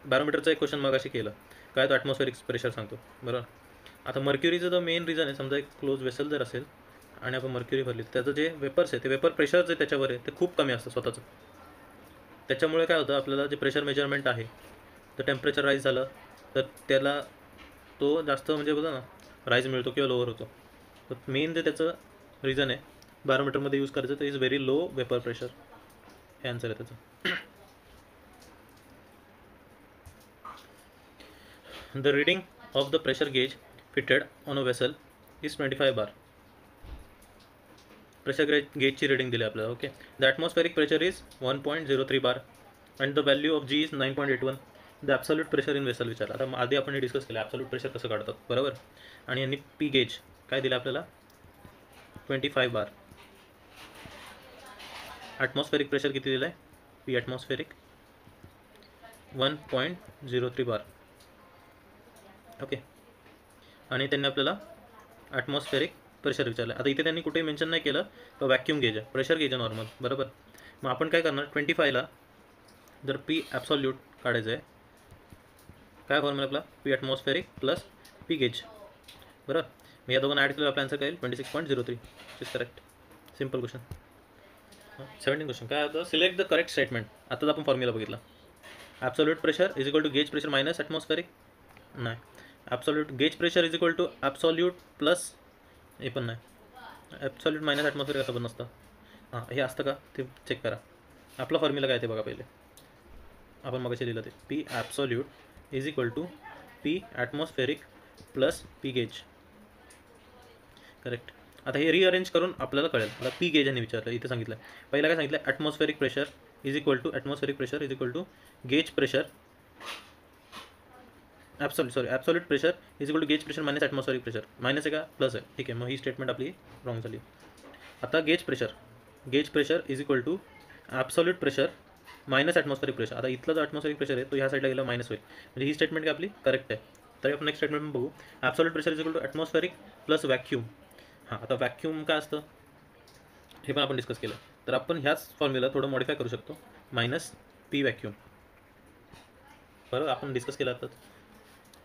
बॅरोमीटरचा एक क्वेश्चन मगाशी केलं, काय तो ॲटमॉस्फेरिक प्रेशर सांगतो, बरोबर. आता मर्क्युरीचं जो मेन रिझन आहे, समजा एक क्लोज वेसल जर असेल आणि आपण मर्क्युरी भरली, त्याचं जे वेपर्स आहे ते वेपर प्रेशर जे त्याच्यावर आहे ते खूप कमी असतं स्वतःचं. त्याच्यामुळे काय होतं, आपल्याला जे प्रेशर मेजरमेंट आहे, तर टेम्परेचर राईज झालं तर त्याला तो जास्त म्हणजे बघा ना, राईज मिळतो किंवा लोअर होतो. तर मेन जे त्याचं रिझन आहे बॅरोमीटरमध्ये यूज करायचं, तर is very low vapour pressure. हे आन्सर आहे त्याचं. The reading of the pressure gauge fitted on a vessel is 25 bar. Pressure gauge ची reading दिली आपल्याला. Okay, the atmospheric pressure is 1.03 bar and the value of G is 9.81. the absolute pressure in vessel विचारला. आता आधी आपण हे डिस्कस केलं ॲब्सोल्यूट प्रेशर कसं काढतात, बरोबर. आणि यांनी पी गेज काय दिलं आपल्याला, 25 बार. ॲटमॉस्फेरिक प्रेशर किती दिलं आहे, पी ॲटमॉस्फेरिक 1.03 बार. ओके, आणि त्यांनी आपल्याला ॲटमॉस्फेरिक प्रेशर विचारलं. आता इथे त्यांनी कुठेही मेन्शन नाही केलं तर व्हॅक्यूम गेज आहे, प्रेशर गेज आहे नॉर्मल, बरोबर. मग आपण काय करणार, 25ला जर पी ॲब्सॉल्यूट काढायचं आहे, काय फॉर्म्युला आपला, P atmospheric plus P gauge, बरोबर. मी या दोघांना ॲड केलं, आपला आन्सर काय येईल, 26.03. Is correct. Simple question. 17 question काय होतं, सिलेक्ट द करेक्ट स्टेटमेंट. आताच आपण फॉर्म्युला बघितला, absolute pressure is equal to gauge pressure minus atmospheric, नाही, absolute gauge pressure is equal to absolute plus, हे पण नाही, ॲब्सॉल्यूट मायनस ॲटमॉस्फेरिक असं पण नसतं. हां, हे असतं का ते चेक करा. आपला फॉर्म्युला काय ते बघा पहिले, आपण मगाशी लिहिलं ते, P absolute is equal to P atmospheric plus P gauge, correct. आता हे रिअरेंज करून आपल्याला कळेल. आता पी गेज यांनी विचारलं, इथे सांगितलं पहिला काय सांगितलं, atmospheric pressure is equal to, atmospheric pressure is equal to gauge pressure absolute pressure is equal to gauge pressure minus atmospheric pressure. Minus आहे का प्लस आहे, ठीक आहे. मग ही स्टेटमेंट आपली रॉंग झाली. आता gauge pressure is equal to absolute pressure minus atmospheric pressure. आता इथला जो ॲटमॉस्फेरिक प्रेशर आहे तो ह्या साईडला गेला मायनस होईल, म्हणजे ही स्टेटमेंट काय आपली करेक्ट आहे. तर आपण नेक्स्ट स्टेटमेंट बघू. Absolute pressure is equal to atmospheric plus vacuum. हां, आता व्हॅक्यूम काय असतं हे पण आपण डिस्कस केलं. तर आपण ह्याच फॉर्म्युला थोडं मॉडिफाय करू शकतो, मायनस पी व्हॅक्यूम. बरोबर, आपण डिस्कस केला तर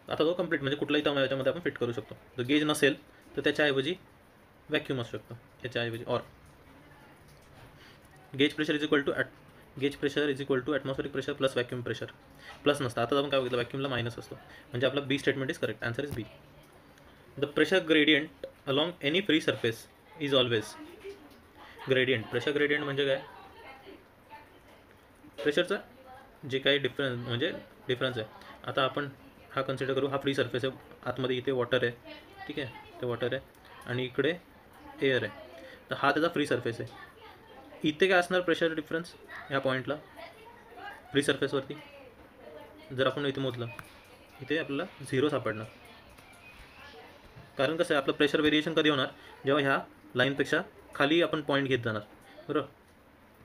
आता तो कंप्लीट म्हणजे कुठलाही टर्म याच्यामध्ये आपण फिट करू शकतो. जर गेज नसेल तर त्याच्याऐवजी व्हॅक्यूम असू शकतो, त्याच्याऐवजी. और gauge pressure is equal to atmospheric pressure plus vacuum pressure. Plus नसतं. आता आपण काय बघितलं, व्हॅक्यूमला मायनस असतो, म्हणजे आपला B statement is correct. Answer is B. The pressure gradient along any free surface is always gradient. Pressure gradient म्हणजे काय, प्रेशरचं जे काही डिफरन्स आहे. आता आपण हा कन्सिडर करू, हा फ्री सरफेस आहे, आतमध्ये इथे वॉटर आहे, ठीक आहे, ते वॉटर आहे आणि इकडे एअर आहे. तर हा त्याचा फ्री सरफेस आहे. इथे काय असणार प्रेशर डिफरन्स ह्या पॉईंटला फ्री सरफेसवरती, जर आपण इथे मोजलं इथे आपल्याला 0 सापडणार. कारण कसं आहे, आपलं प्रेशर व्हेरिएशन कधी होणार, जेव्हा ह्या लाईनपेक्षा खाली आपण पॉईंट घेत जाणार. बरोबर,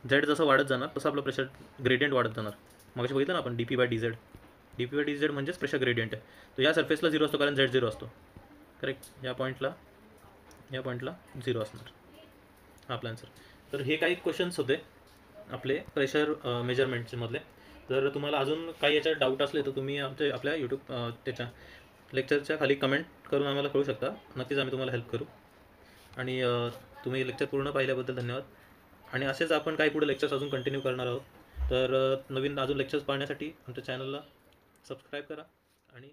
झेड जसं वाढत जाणार तसं आपलं प्रेशर ग्रेडियंट वाढत जाणार. मग बघितलं ना आपण D P by D Z म्हणजेच प्रेशर ग्रेडियंट आहे. तो या सरफेसला 0 असतो कारण झेड 0 असतो. करेक्ट, या पॉईंटला 0 असणार. हा आपला आन्सर. तर हे काही क्वेश्चन्स होते आपले प्रेशर मेजरमेंटचे मधले. जर तुम्हाला अजून काही याच्यात डाऊट असले तर तुम्ही आपल्या यूट्यूब त्याच्या लेक्चरच्या खाली कमेंट करून आम्हाला कळू शकता. नक्कीच आम्ही तुम्हाला हेल्प करू. आणि तुम्ही लेक्चर पूर्ण पाहिल्याबद्दल धन्यवाद. आणि असेच आपण काही पुढे लेक्चर्स अजून कंटिन्यू करणार आहोत. तर नवीन अजून लेक्चर्स पाहण्यासाठी आमच्या चॅनलला सबस्क्राईब करा आणि